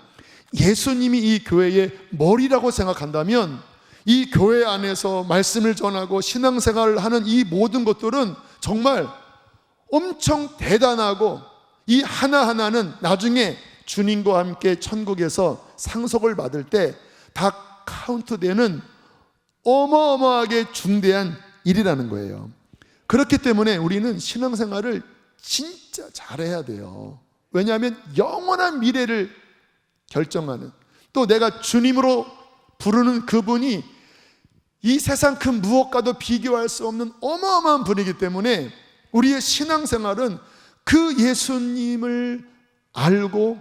예수님이 이 교회의 머리라고 생각한다면 이 교회 안에서 말씀을 전하고 신앙생활을 하는 이 모든 것들은 정말 엄청 대단하고 이 하나하나는 나중에 주님과 함께 천국에서 상속을 받을 때 다 카운트되는 어마어마하게 중대한 일이라는 거예요. 그렇기 때문에 우리는 신앙생활을 진짜 잘해야 돼요. 왜냐하면 영원한 미래를 결정하는, 또 내가 주님으로 부르는 그분이 이 세상 그 무엇과도 비교할 수 없는 어마어마한 분이기 때문에 우리의 신앙생활은 그 예수님을 알고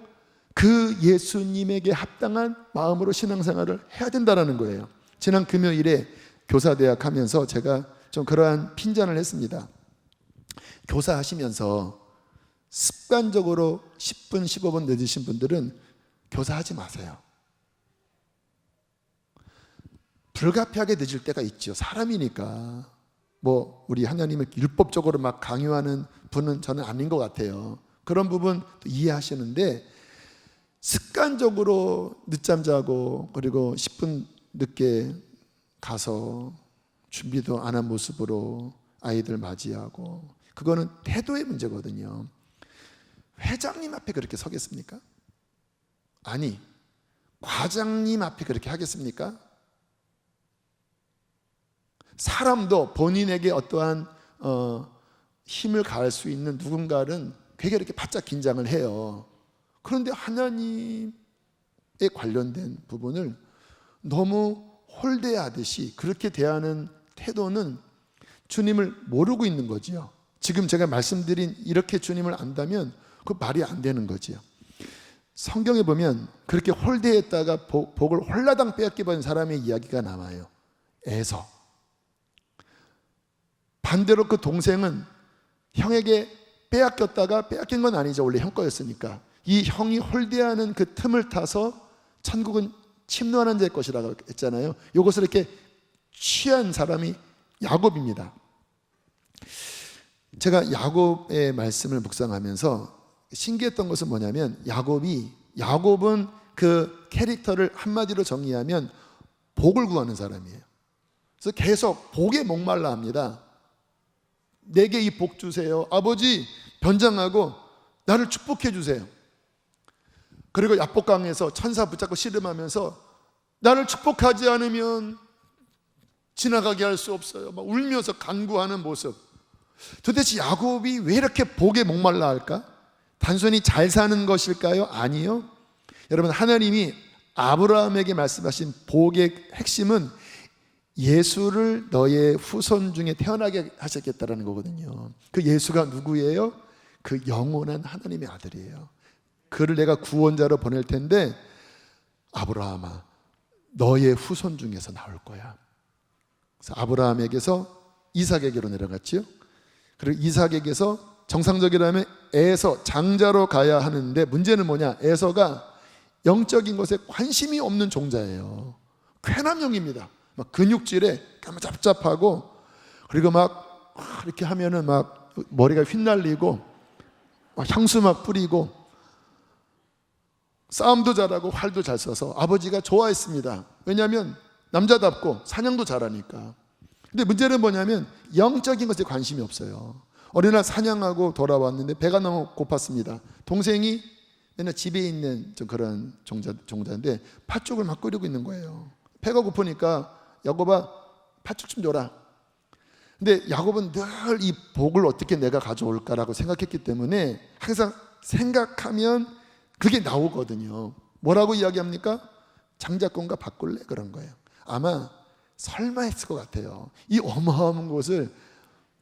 그 예수님에게 합당한 마음으로 신앙생활을 해야 된다는 거예요. 지난 금요일에 교사대학 하면서 제가 좀 그러한 핀잔을 했습니다. 교사하시면서 습관적으로 10분, 15분 늦으신 분들은 교사하지 마세요. 불가피하게 늦을 때가 있죠. 사람이니까. 뭐 우리 하나님을 율법적으로 막 강요하는 분은 저는 아닌 것 같아요. 그런 부분 이해하시는데 습관적으로 늦잠 자고 그리고 10분 늦게 가서 준비도 안 한 모습으로 아이들 맞이하고, 그거는 태도의 문제거든요. 회장님 앞에 그렇게 서겠습니까? 아니, 과장님 앞에 그렇게 하겠습니까? 사람도 본인에게 어떠한 힘을 가할 수 있는 누군가는 되게 이렇게 바짝 긴장을 해요. 그런데 하나님에 관련된 부분을 너무 홀대하듯이 그렇게 대하는 태도는 주님을 모르고 있는 거지요. 지금 제가 말씀드린 이렇게 주님을 안다면 그 말이 안 되는 거지요. 성경에 보면 그렇게 홀대했다가 복을 홀라당 빼앗겨버린 사람의 이야기가 나와요. 에서. 반대로 그 동생은 형에게 빼앗겼다가, 빼앗긴 건 아니죠, 원래 형 거였으니까, 이 형이 홀대하는 그 틈을 타서 천국은 침노하는 자의 것이라고 했잖아요. 이것을 이렇게 취한 사람이 야곱입니다. 제가 야곱의 말씀을 묵상하면서 신기했던 것은 뭐냐면 야곱은 그 캐릭터를 한마디로 정리하면 복을 구하는 사람이에요. 그래서 계속 복에 목말라 합니다. 내게 이 복 주세요. 아버지 변장하고 나를 축복해 주세요. 그리고 야복강에서 천사 붙잡고 씨름하면서 나를 축복하지 않으면 지나가게 할 수 없어요. 막 울면서 간구하는 모습. 도대체 야곱이 왜 이렇게 복에 목말라 할까? 단순히 잘 사는 것일까요? 아니요. 여러분, 하나님이 아브라함에게 말씀하신 복의 핵심은 예수를 너의 후손 중에 태어나게 하셨겠다라는 거거든요. 그 예수가 누구예요? 그 영원한 하나님의 아들이에요. 그를 내가 구원자로 보낼 텐데 아브라함아, 너의 후손 중에서 나올 거야. 그래서 아브라함에게서 이삭에게로 내려갔지요. 그리고 이삭에게서 정상적이라면 에서 장자로 가야 하는데 문제는 뭐냐? 에서가 영적인 것에 관심이 없는 종자예요. 쾌남용입니다. 막 근육질에 짭짭하고, 그리고 막 이렇게 하면은 막 머리가 휘날리고 막 향수 막 뿌리고 싸움도 잘하고 활도 잘 써서 아버지가 좋아했습니다. 왜냐하면 남자답고 사냥도 잘하니까. 근데 문제는 뭐냐면 영적인 것에 관심이 없어요. 어느 날 사냥하고 돌아왔는데 배가 너무 고팠습니다. 동생이 맨날 집에 있는 그런 종자인데 팥죽을 막 끓이고 있는 거예요. 배가 고프니까 야곱아 팥죽 좀 줘라. 근데 야곱은 늘 이 복을 어떻게 내가 가져올까라고 생각했기 때문에 항상 생각하면 그게 나오거든요. 뭐라고 이야기합니까? 장자권과 바꿀래? 그런 거예요. 아마 설마 했을 것 같아요. 이 어마어마한 것을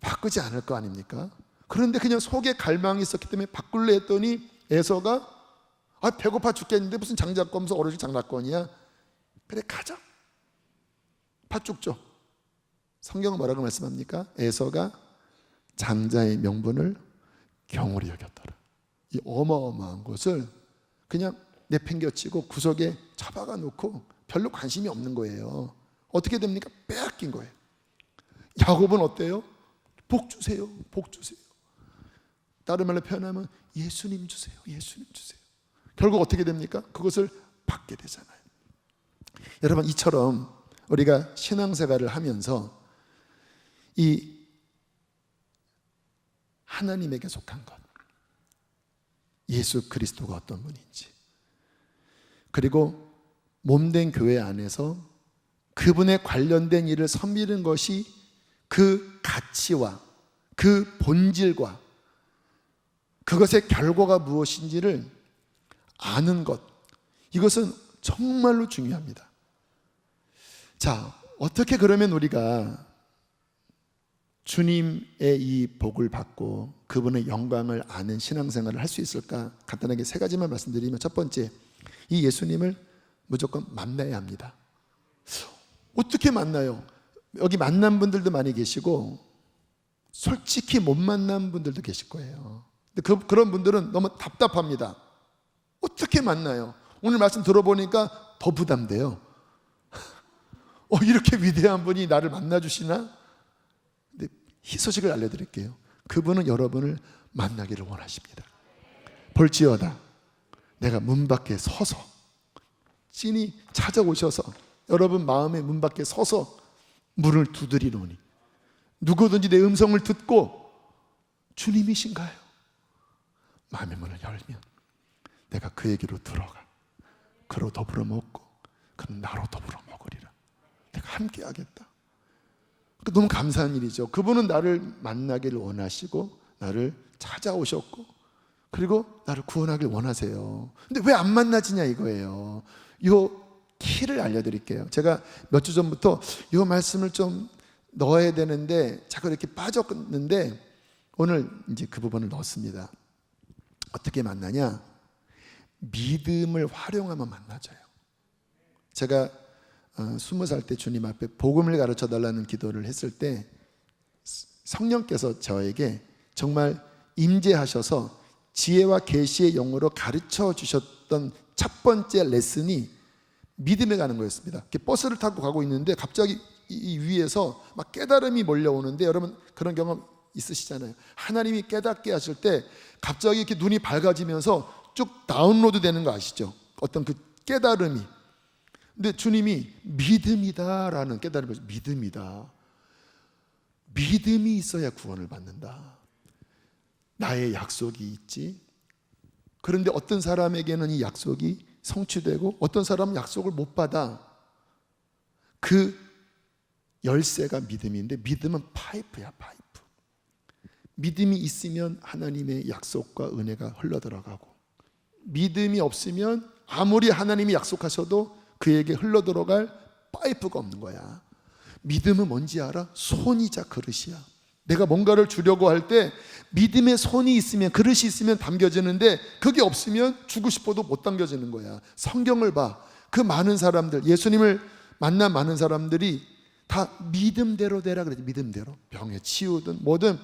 바꾸지 않을 거 아닙니까? 그런데 그냥 속에 갈망이 있었기 때문에 바꿀래 했더니 에서가 배고파 죽겠는데 무슨 장자권, 무슨 어르신 장자권이야? 그래 가자. 팥죽 줘. 성경은 뭐라고 말씀합니까? 에서가 장자의 명분을 경홀히 여겼더라. 이 어마어마한 것을 그냥 내팽겨치고 구석에 처박아 놓고 별로 관심이 없는 거예요. 어떻게 됩니까? 빼앗긴 거예요. 야곱은 어때요? 복 주세요. 복 주세요. 다른 말로 표현하면 예수님 주세요. 예수님 주세요. 결국 어떻게 됩니까? 그것을 받게 되잖아요. 여러분, 이처럼 우리가 신앙생활을 하면서 이 하나님에게 속한 것, 예수 그리스도가 어떤 분인지, 그리고 몸된 교회 안에서 그분에 관련된 일을 섬기는 것이 그 가치와 그 본질과 그것의 결과가 무엇인지를 아는 것, 이것은 정말로 중요합니다. 자, 어떻게 그러면 우리가 주님의 이 복을 받고 그분의 영광을 아는 신앙생활을 할 수 있을까? 간단하게 세 가지만 말씀드리면, 첫 번째, 이 예수님을 무조건 만나야 합니다. 어떻게 만나요? 여기 만난 분들도 많이 계시고 솔직히 못 만난 분들도 계실 거예요. 근데 그런 분들은 너무 답답합니다. 어떻게 만나요? 오늘 말씀 들어보니까 더 부담돼요. 이렇게 위대한 분이 나를 만나주시나? 근데 희소식을 알려드릴게요. 그분은 여러분을 만나기를 원하십니다. 볼지어다 내가 문 밖에 서서, 찐이 찾아오셔서 여러분 마음의 문 밖에 서서 문을 두드리노니 누구든지 내 음성을 듣고 주님이신가요? 마음의 문을 열면 내가 그에게로 들어가 그로 더불어 먹고 그는 나로 더불어 먹으리라. 내가 함께 하겠다. 너무 감사한 일이죠. 그분은 나를 만나기를 원하시고 나를 찾아오셨고 그리고 나를 구원하길 원하세요. 근데 왜 안 만나지냐 이거예요. 요 키를 알려드릴게요. 제가 몇 주 전부터 이 말씀을 좀 넣어야 되는데 자꾸 이렇게 빠졌는데 오늘 이제 그 부분을 넣었습니다. 어떻게 만나냐? 믿음을 활용하면 만나져요. 제가 20살 때 주님 앞에 복음을 가르쳐 달라는 기도를 했을 때 성령께서 저에게 정말 임재하셔서 지혜와 계시의 영으로 가르쳐 주셨던 첫 번째 레슨이 믿음에 가는 거였습니다. 버스를 타고 가고 있는데 갑자기 이 위에서 막 깨달음이 몰려오는데, 여러분 그런 경험 있으시잖아요. 하나님이 깨닫게 하실 때 갑자기 이렇게 눈이 밝아지면서 쭉 다운로드 되는 거 아시죠? 어떤 그 깨달음이. 근데 주님이 믿음이다라는 깨달음을, 믿음이다. 믿음이 있어야 구원을 받는다. 나의 약속이 있지. 그런데 어떤 사람에게는 이 약속이 성취되고 어떤 사람은 약속을 못 받아. 그 열쇠가 믿음인데, 믿음은 파이프야, 파이프. 믿음이 있으면 하나님의 약속과 은혜가 흘러들어가고, 믿음이 없으면 아무리 하나님이 약속하셔도 그에게 흘러들어갈 파이프가 없는 거야. 믿음은 뭔지 알아? 손이자 그릇이야. 내가 뭔가를 주려고 할 때 믿음의 손이 있으면, 그릇이 있으면 담겨지는데 그게 없으면 주고 싶어도 못 담겨지는 거야. 성경을 봐. 그 많은 사람들, 예수님을 만난 많은 사람들이 다 믿음대로 되라 그랬죠. 믿음대로. 병에 치유든 뭐든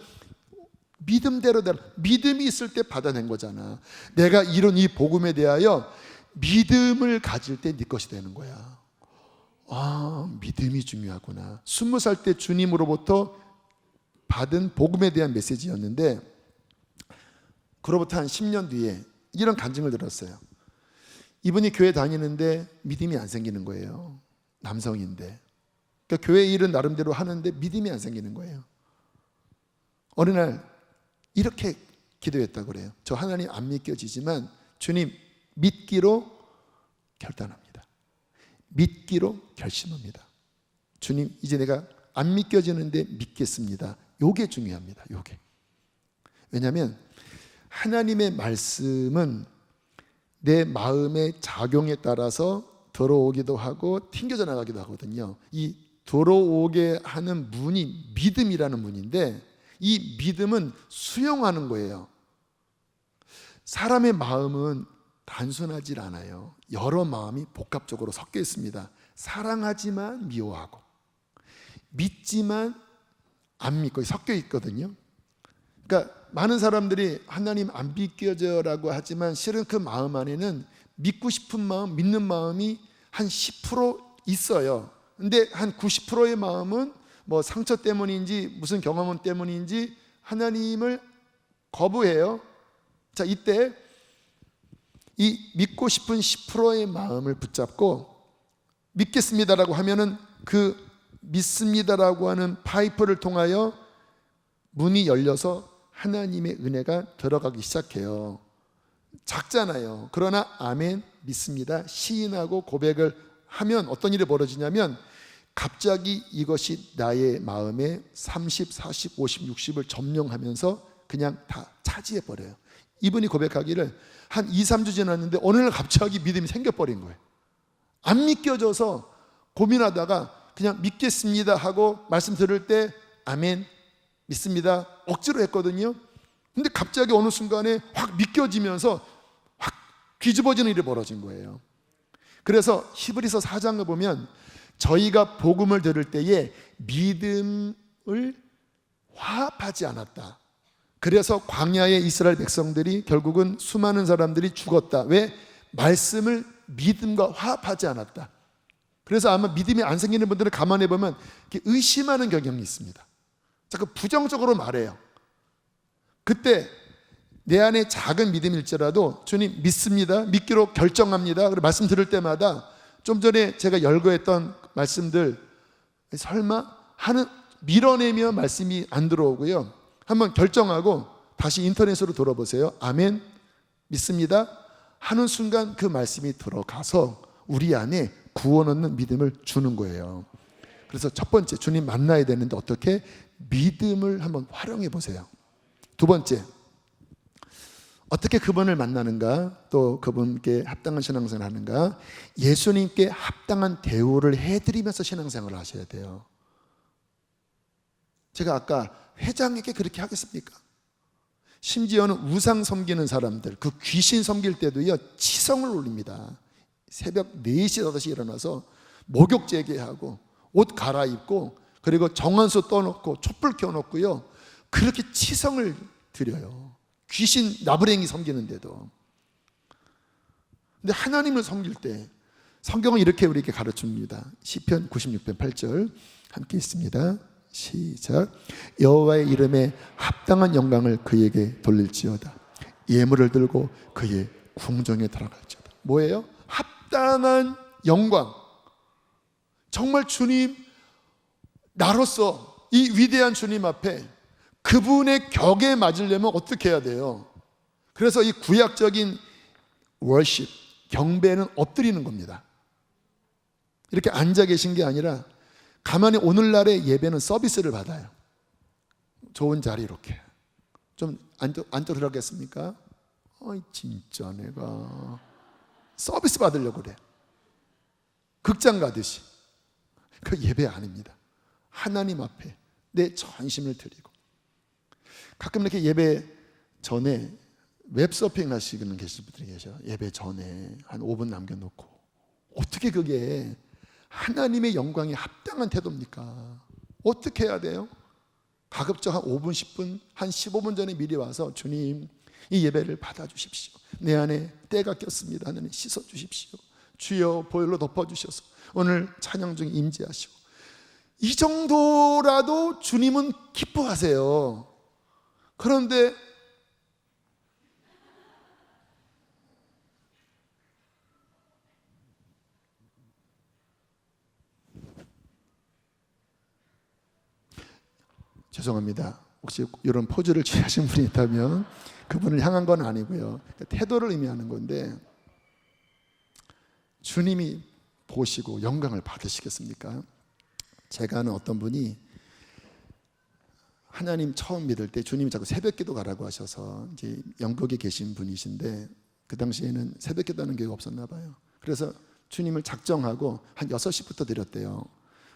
믿음대로 되라. 믿음이 있을 때 받아낸 거잖아. 내가 이룬 이 복음에 대하여 믿음을 가질 때 네 것이 되는 거야. 아, 믿음이 중요하구나. 20살 때 주님으로부터 받은 복음에 대한 메시지였는데, 그로부터 한 10년 뒤에 이런 간증을 들었어요. 이분이 교회 다니는데 믿음이 안 생기는 거예요. 남성인데. 그러니까 교회 일은 나름대로 하는데 믿음이 안 생기는 거예요. 어느 날 이렇게 기도했다고 그래요. 저 하나님 안 믿겨지지만 주님 믿기로 결단합니다. 믿기로 결심합니다. 주님 이제 내가 안 믿겨지는데 믿겠습니다. 요게 중요합니다. 요게. 왜냐하면 하나님의 말씀은 내 마음의 작용에 따라서 들어오기도 하고 튕겨져 나가기도 하거든요. 이 들어오게 하는 문이 믿음이라는 문인데, 이 믿음은 수용하는 거예요. 사람의 마음은 단순하지 않아요. 여러 마음이 복합적으로 섞여 있습니다. 사랑하지만 미워하고, 믿지만 안 믿고 섞여 있거든요. 그러니까 많은 사람들이 하나님 안 믿겨져라고 하지만 실은 그 마음 안에는 믿고 싶은 마음, 믿는 마음이 한 10% 있어요. 근데 한 90%의 마음은 뭐 상처 때문인지 무슨 경험 때문인지 하나님을 거부해요. 자, 이때 이 믿고 싶은 10%의 마음을 붙잡고 믿겠습니다라고 하면은 그 믿습니다라고 하는 파이프를 통하여 문이 열려서 하나님의 은혜가 들어가기 시작해요. 작잖아요. 그러나 아멘 믿습니다 시인하고 고백을 하면 어떤 일이 벌어지냐면 갑자기 이것이 나의 마음에 30, 40, 50, 60을 점령하면서 그냥 다 차지해 버려요. 이분이 고백하기를 한 2, 3주 지났는데 어느 날 갑자기 믿음이 생겨버린 거예요. 안 믿겨져서 고민하다가 그냥 믿겠습니다 하고 말씀 들을 때 아멘 믿습니다 억지로 했거든요. 근데 갑자기 어느 순간에 확 믿겨지면서 확 뒤집어지는 일이 벌어진 거예요. 그래서 히브리서 4장을 보면 저희가 복음을 들을 때에 믿음을 화합하지 않았다. 그래서 광야의 이스라엘 백성들이 결국은 수많은 사람들이 죽었다. 왜? 말씀을 믿음과 화합하지 않았다. 그래서 아마 믿음이 안 생기는 분들은 가만히 보면 의심하는 경향이 있습니다. 자꾸 부정적으로 말해요. 그때 내 안에 작은 믿음일지라도 주님 믿습니다, 믿기로 결정합니다. 그리고 말씀 들을 때마다 좀 전에 제가 열거했던 말씀들 설마 하는 밀어내면 말씀이 안 들어오고요. 한번 결정하고 다시 인터넷으로 돌아보세요. 아멘 믿습니다 하는 순간 그 말씀이 들어가서 우리 안에 구원 얻는 믿음을 주는 거예요. 그래서 첫 번째, 주님 만나야 되는데 어떻게? 믿음을 한번 활용해 보세요. 두 번째, 어떻게 그분을 만나는가, 또 그분께 합당한 신앙생활을 하는가? 예수님께 합당한 대우를 해드리면서 신앙생활을 하셔야 돼요. 제가 아까 회장에게 그렇게 하겠습니까? 심지어는 우상 섬기는 사람들, 그 귀신 섬길 때도요 치성을 올립니다. 새벽 4시, 5시 일어나서 목욕 재개하고 옷 갈아입고 그리고 정한수 떠놓고 촛불 켜놓고요 그렇게 치성을 드려요. 귀신 나부랭이 섬기는데도. 근데 하나님을 섬길 때 성경은 이렇게 우리에게 가르칩니다. 시편 96편 8절 함께 있습니다. 시작. 여호와의 이름에 합당한 영광을 그에게 돌릴지어다. 예물을 들고 그의 궁정에 들어갈지어다. 뭐예요? 합당한 영광. 정말 주님, 나로서 이 위대한 주님 앞에 그분의 격에 맞으려면 어떻게 해야 돼요? 그래서 이 구약적인 월십, 경배는 엎드리는 겁니다. 이렇게 앉아 계신 게 아니라 가만히 오늘날의 예배는 서비스를 받아요. 좋은 자리 이렇게 좀 앉아 들어가겠습니까? 어이 진짜 내가 서비스 받으려고 그래. 극장 가듯이. 그 예배 아닙니다. 하나님 앞에 내 전심을 드리고. 가끔 이렇게 예배 전에 웹서핑 하시는 계신 분들이 계셔요. 예배 전에 한 5분 남겨놓고 어떻게 그게 하나님의 영광에 합당한 태도입니까? 어떻게 해야 돼요? 가급적 한 5분, 10분, 한 15분 전에 미리 와서 주님, 이 예배를 받아주십시오. 내 안에 때가 꼈습니다. 하나님 씻어주십시오. 주여 보혈로 덮어주셔서 오늘 찬양 중에 임재하시고, 이 정도라도 주님은 기뻐하세요. 그런데 죄송합니다. 혹시 이런 포즈를 취하신 분이 있다면 그분을 향한 건 아니고요. 태도를 의미하는 건데, 주님이 보시고 영광을 받으시겠습니까? 제가 아는 어떤 분이 하나님 처음 믿을 때 주님이 자꾸 새벽기도 가라고 하셔서, 이제 영국에 계신 분이신데 그 당시에는 새벽기도하는 교회가 없었나 봐요. 그래서 주님을 작정하고 한 6시부터 드렸대요.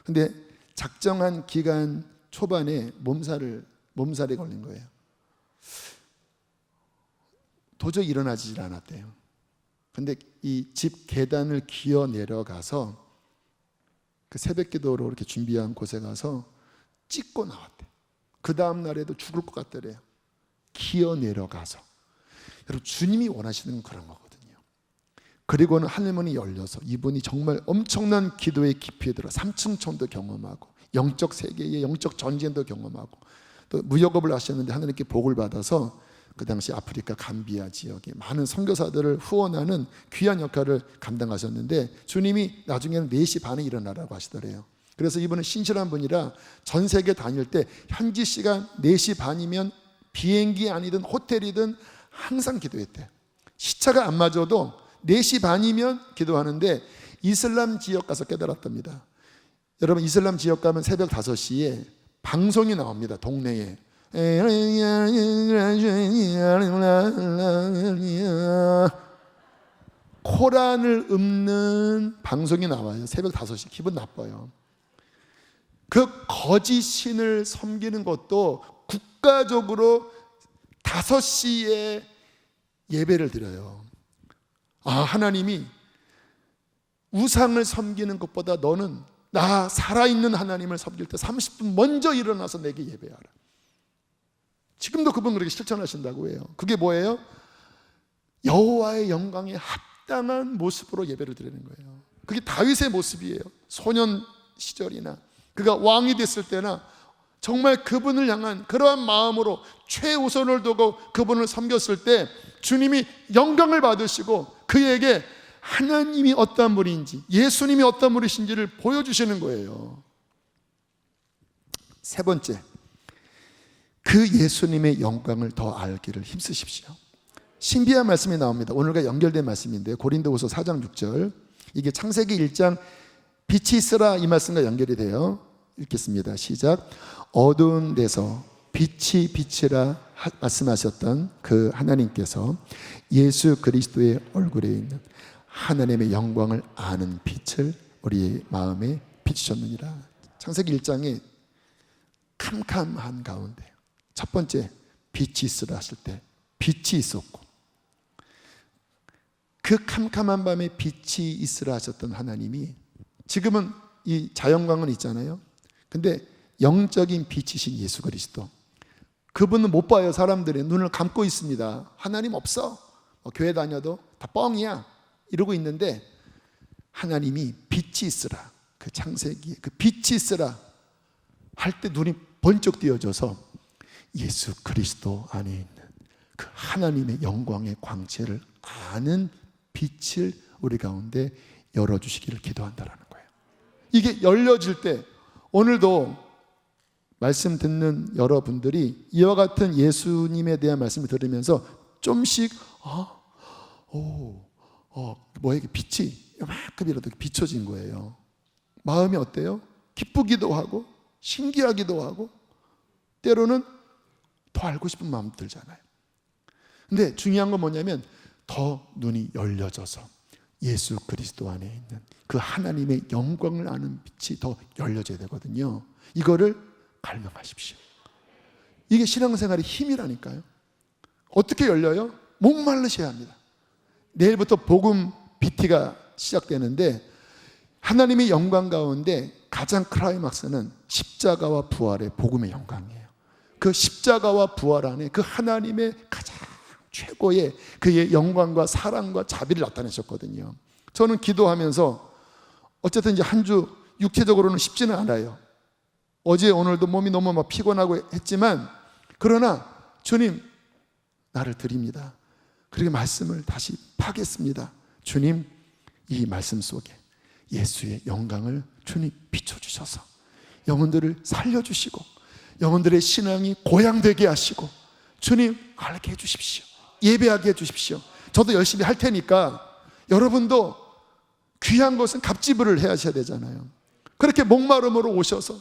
근데 작정한 기간 초반에 몸살에 걸린 거예요. 도저히 일어나질 않았대요. 근데 이 집 계단을 기어 내려가서 그 새벽기도로 이렇게 준비한 곳에 가서 찍고 나왔대. 그 다음 날에도 죽을 것 같더래요. 기어 내려가서. 여러분, 주님이 원하시는 건 그런 거거든요. 그리고는 하늘문이 열려서 이분이 정말 엄청난 기도의 깊이에 들어 3층 천도 경험하고 영적 세계의 영적 전쟁도 경험하고, 또 무역업을 하셨는데 하나님께 복을 받아서 그 당시 아프리카 감비아 지역에 많은 선교사들을 후원하는 귀한 역할을 감당하셨는데, 주님이 나중에는 4시 반에 일어나라고 하시더래요. 그래서 이분은 신실한 분이라 전 세계 다닐 때 현지 시간 4시 반이면 비행기 아니든 호텔이든 항상 기도했대요. 시차가 안 맞아도 4시 반이면 기도하는데, 이슬람 지역 가서 깨달았답니다. 여러분, 이슬람 지역 가면 새벽 5시에 방송이 나옵니다. 동네에 코란을 읊는 방송이 나와요. 새벽 5시. 기분 나빠요. 그 거짓 신을 섬기는 것도 국가적으로 5시에 예배를 드려요. 하나님이 우상을 섬기는 것보다 너는 나 살아있는 하나님을 섬길 때 30분 먼저 일어나서 내게 예배하라. 지금도 그분 그렇게 실천하신다고 해요. 그게 뭐예요? 여호와의 영광에 합당한 모습으로 예배를 드리는 거예요. 그게 다윗의 모습이에요. 소년 시절이나 그가 왕이 됐을 때나 정말 그분을 향한 그러한 마음으로 최우선을 두고 그분을 섬겼을 때 주님이 영광을 받으시고 그에게 하나님이 어떤 분인지, 예수님이 어떤 분이신지를 보여주시는 거예요. 세 번째, 그 예수님의 영광을 더 알기를 힘쓰십시오. 신비한 말씀이 나옵니다. 오늘과 연결된 말씀인데요, 고린도후서 4장 6절. 이게 창세기 1장 빛이 있으라 이 말씀과 연결이 돼요. 읽겠습니다. 시작. 어두운 데서 빛이 비치라 말씀하셨던 그 하나님께서 예수 그리스도의 얼굴에 있는 하나님의 영광을 아는 빛을 우리의 마음에 비추셨느니라. 창세기 1장에 캄캄한 가운데 첫 번째 빛이 있으라 하실 때 빛이 있었고, 그 캄캄한 밤에 빛이 있으라 하셨던 하나님이 지금은 이 자연광은 있잖아요. 근데 영적인 빛이신 예수 그리스도, 그분은 못 봐요. 사람들이 눈을 감고 있습니다. 하나님 없어, 교회 다녀도 다 뻥이야 이러고 있는데, 하나님이 빛이 있으라, 그 창세기에 그 빛이 있으라 할 때 눈이 번쩍 띄어져서 예수 그리스도 안에 있는 그 하나님의 영광의 광채를 아는 빛을 우리 가운데 열어주시기를 기도한다라는 거예요. 이게 열려질 때 오늘도 말씀 듣는 여러분들이 이와 같은 예수님에 대한 말씀을 들으면서 좀씩 이게 빛이 이만큼이라도 비춰진 거예요. 마음이 어때요? 기쁘기도 하고 신기하기도 하고 때로는 더 알고 싶은 마음 들잖아요. 근데 중요한 건 뭐냐면 더 눈이 열려져서 예수 그리스도 안에 있는 그 하나님의 영광을 아는 빛이 더 열려져야 되거든요. 이거를 갈망하십시오. 이게 신앙생활의 힘이라니까요. 어떻게 열려요? 목말르셔야 합니다. 내일부터 복음 BT가 시작되는데 하나님의 영광 가운데 가장 클라이막스는 십자가와 부활의 복음의 영광이에요. 그 십자가와 부활 안에 그 하나님의 가장 최고의 그의 영광과 사랑과 자비를 나타내셨거든요. 저는 기도하면서 어쨌든 이제 한 주 육체적으로는 쉽지는 않아요. 어제 오늘도 몸이 너무 막 피곤하고 했지만, 그러나 주님 나를 드립니다. 그리고 말씀을 다시 파겠습니다. 주님, 이 말씀 속에 예수의 영광을 주님 비춰주셔서 영혼들을 살려주시고 영혼들의 신앙이 고양되게 하시고 주님 알게 해주십시오. 예배하게 해주십시오. 저도 열심히 할 테니까 여러분도 귀한 것은 값지불을 해야 하셔야 되잖아요. 그렇게 목마름으로 오셔서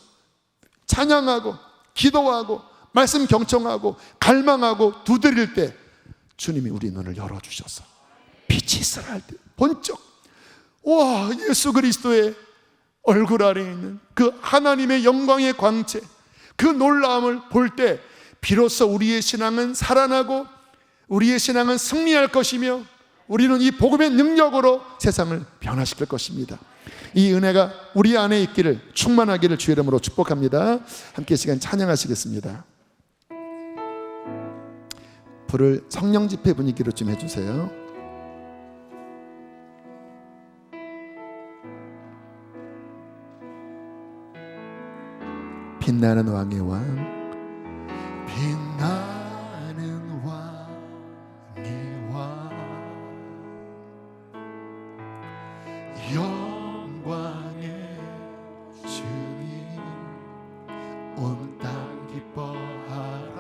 찬양하고 기도하고 말씀 경청하고 갈망하고 두드릴 때 주님이 우리 눈을 열어주셔서 빛이 있으라 때 번쩍, 와, 예수 그리스도의 얼굴 아래 있는 그 하나님의 영광의 광채, 그 놀라움을 볼 때 비로소 우리의 신앙은 살아나고 우리의 신앙은 승리할 것이며 우리는 이 복음의 능력으로 세상을 변화시킬 것입니다. 이 은혜가 우리 안에 있기를, 충만하기를 주의 이름으로 축복합니다. 함께 시간 찬양하시겠습니다. 불을 성령 집회 분위기로 좀 해주세요. 빛나는 왕의 왕, 빛나는 왕의 왕, 영광의 주님, 온 땅 기뻐하라,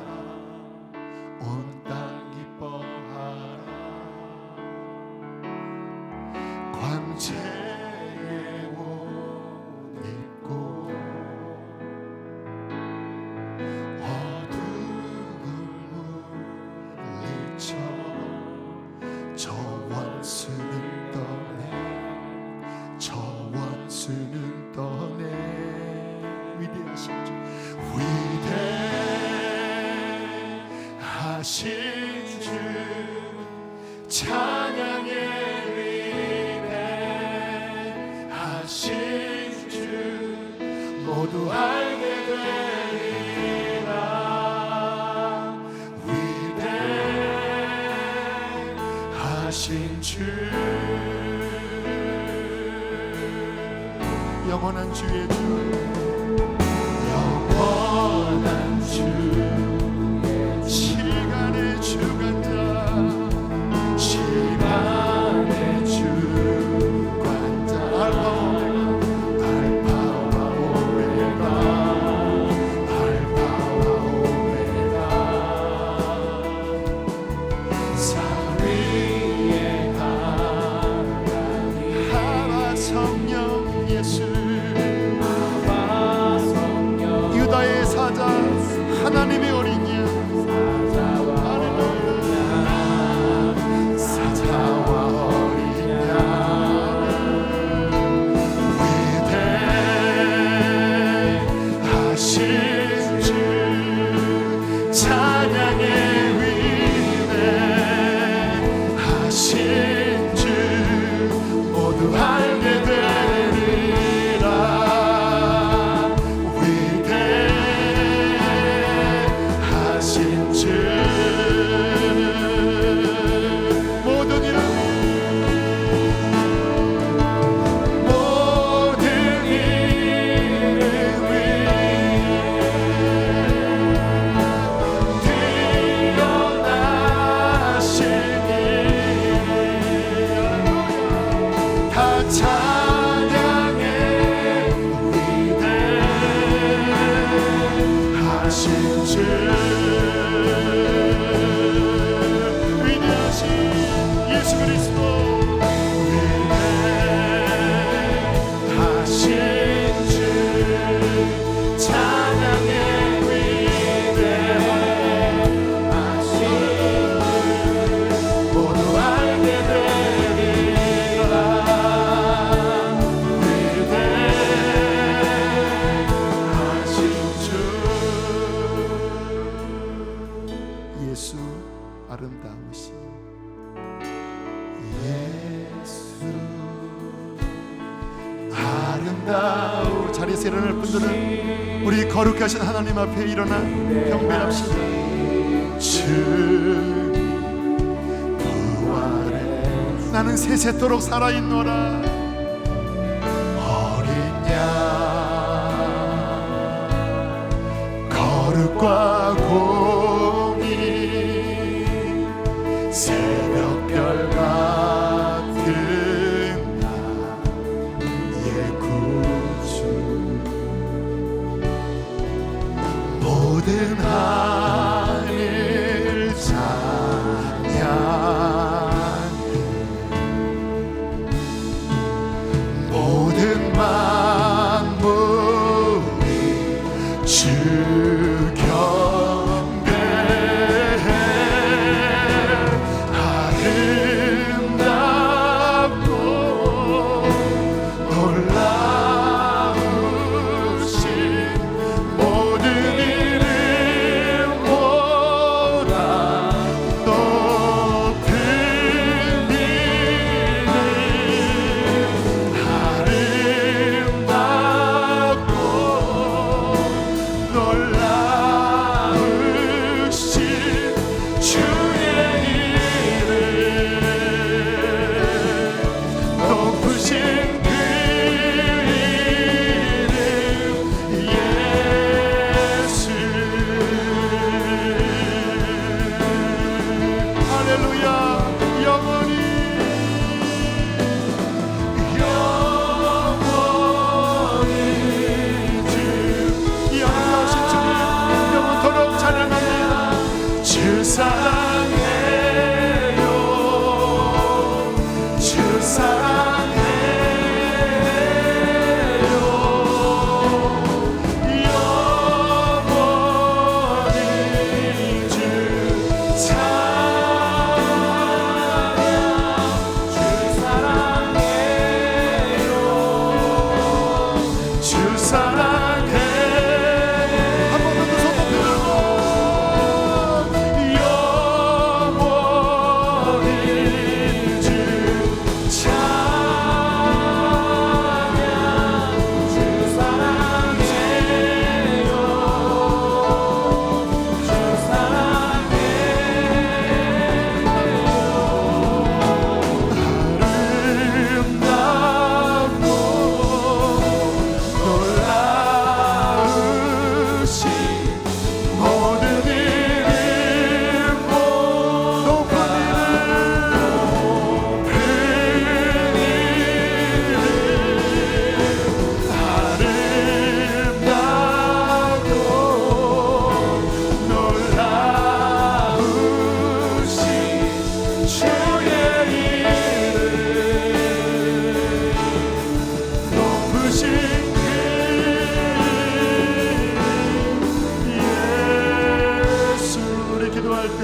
온 땅 기뻐하라. 광채의 옷 입고 어둠을 물리쳐 저 원수는 떠내, 저 원수는 떠내. 위대하신 주, 위대하신 주, 찬양의 위대하신 주, 모두 알게 되리라. 위대하신 주, 영원한 주의 주, 영원한 주, 시간의 주관자, 시간의 주관자, 알파와 오메가, 알파와 오메가, 사위의 하나님, 하나 성령 예수, 유다의 사자, 하나님의 어린 양, 사자와 어린 양, 위대하신 주, 찬양의 위대하신 주, 모두 알게 되리라. 위대하신 주, 모든 이름, 모든 이름 위에 뛰어나신 이, 다 찬양의 위대하신 주, 위대하신 예수 그리스도, 위대하신 주, 찬양의 위대하신 주, 모두 알게 되리라. 아름다워. 자리에서 일어날 분들은 우리 거룩히 하신 하나님 앞에 일어나 경배합시다. 주 부활에 나는 세세토록 살아있노라. 어린 양 거룩과 공의 새벽별 같은 나의 구주. 모든 하늘 찬양, 모든 만물이 주 경배해. 아름답고 놀라우신 모든 이름 보라. 높은 이름 아름답고 놀라우신 주의 이름 높으신 그 이름 예수. 할렐루야. 영원히 주 영원하신 주님 영원토록 찬양합니다. 주 사랑해요. 주 사랑해요. 영원히 주 찬양. 주 사랑해요. 주 사랑해. 한 번 더 손 높이 들고 영원히 주 찬양. 주 사랑해요. 주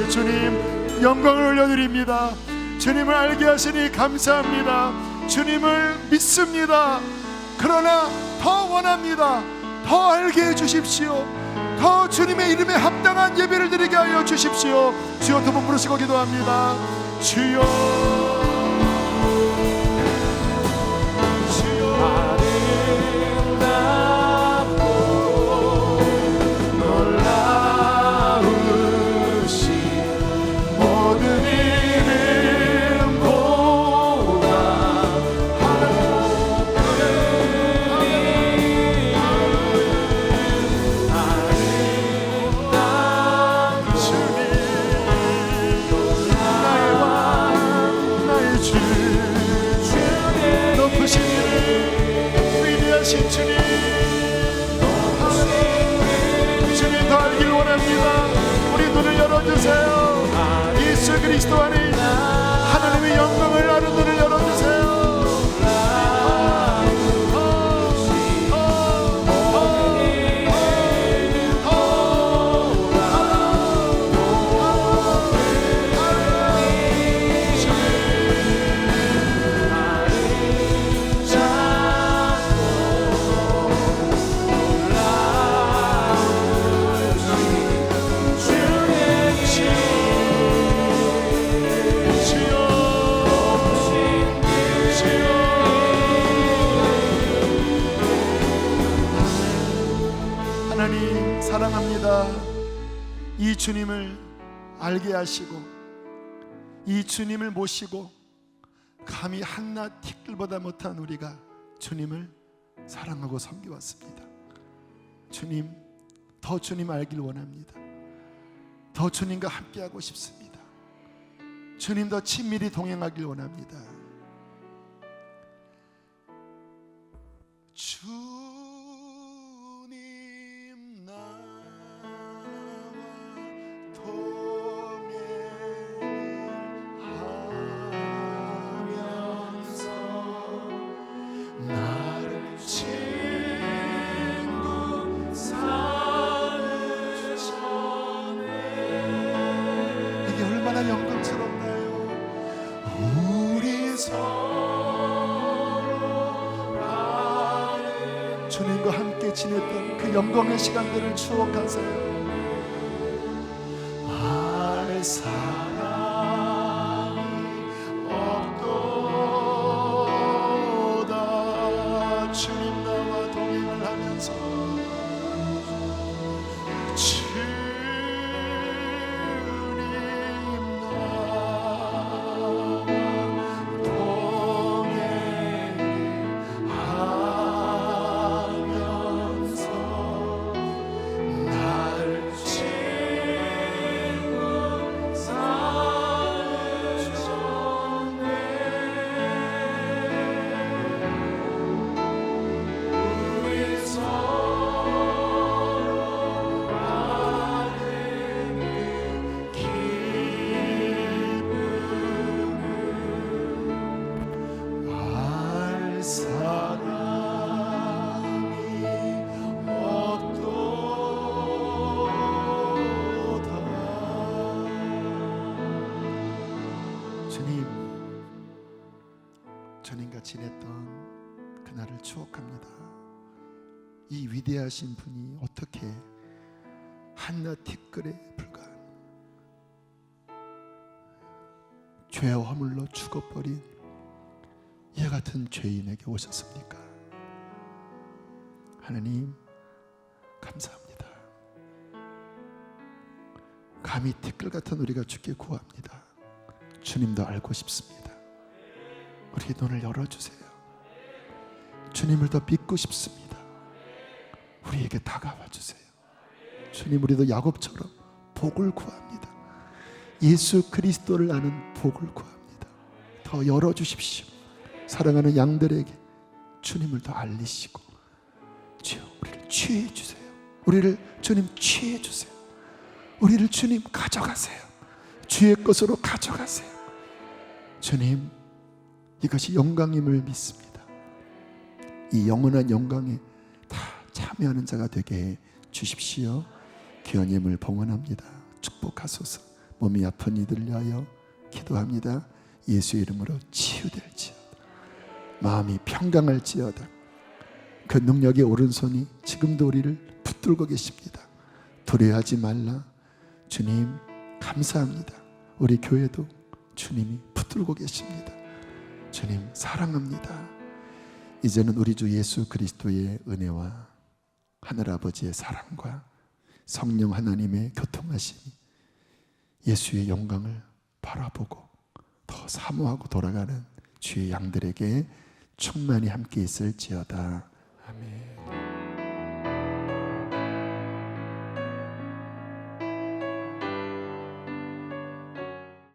주님 영광을 올려드립니다. 주님을 알게 하시니 감사합니다. 주님을 믿습니다. 그러나 더 원합니다. 더 알게 해주십시오. 더 주님의 이름에 합당한 예배를 드리게 하여 주십시오. 주여 두 번 부르시고 기도합니다. 주여, 주여. 아름답고 놀라우신 모든 이름보다 아름다운 주님, 나의 왕 나의 주, 높으신 이름 위대하신 주님, 주님 더 알길 원합니다. 우리 눈을 열어주세요. 예수 그리스도 안에 하나님의 영광을 아는 눈을 열어주세요. 주여 이 주님을 알게 하시고 이 주님을 모시고 감히 한낱 티끌보다 못한 우리가 주님을 사랑하고 섬겨왔습니다. 주님, 더 주님 알길 원합니다. 더 주님과 함께하고 싶습니다. 주님 더 친밀히 동행하길 원합니다. 주님 나와 동행하면서 나를 친구 삼으셨네. 이게 얼마나 영광스럽나요? 우리 주님과 함께 지냈던 그 영광의 시간들을 추억하세요. 알 사람이 없도다. 주님 나와 동행을 하면서 주님 나와 동행하면서 나를 친구 삼으셨네. 우리 서로 나누는 기쁨을 알 사람이 없도다. 주님, 주님과 지냈던 그날을 추억합니다. 이 위대하신 분이 어떻게 한낱 티끌에 불과한 죄와 허물로 죽어버린 이와 같은 죄인에게 오셨습니까? 하나님, 감사합니다. 감히 티끌 같은 우리가 주께 구합니다. 주님도 알고 싶습니다. 우리의 눈을 열어주세요. 주님을 더 믿고 싶습니다. 우리에게 다가와 주세요. 주님, 우리도 야곱처럼 복을 구합니다. 예수 그리스도를 아는 복을 구합니다. 더 열어주십시오. 사랑하는 양들에게 주님을 더 알리시고, 주여, 우리를 취해 주세요. 우리를 주님 취해 주세요. 우리를 주님 가져가세요. 주의 것으로 가져가세요. 주님, 이것이 영광임을 믿습니다. 이 영원한 영광에 다 참여하는 자가 되게 해 주십시오. 귀한 예물 봉헌합니다. 축복하소서. 몸이 아픈 이들을 위하여 기도합니다. 예수의 이름으로 치유될지어다. 마음이 평강할지어다. 그 능력의 오른손이 지금도 우리를 붙들고 계십니다. 두려워하지 말라. 주님 감사합니다. 우리 교회도 주님이 붙들고 계십니다. 주님 사랑합니다. 이제는 우리 주 예수 그리스도의 은혜와 하늘아버지의 사랑과 성령 하나님의 교통하심이 예수의 영광을 바라보고 더 사모하고 돌아가는 주의 양들에게 충만히 함께 있을지어다. 아멘.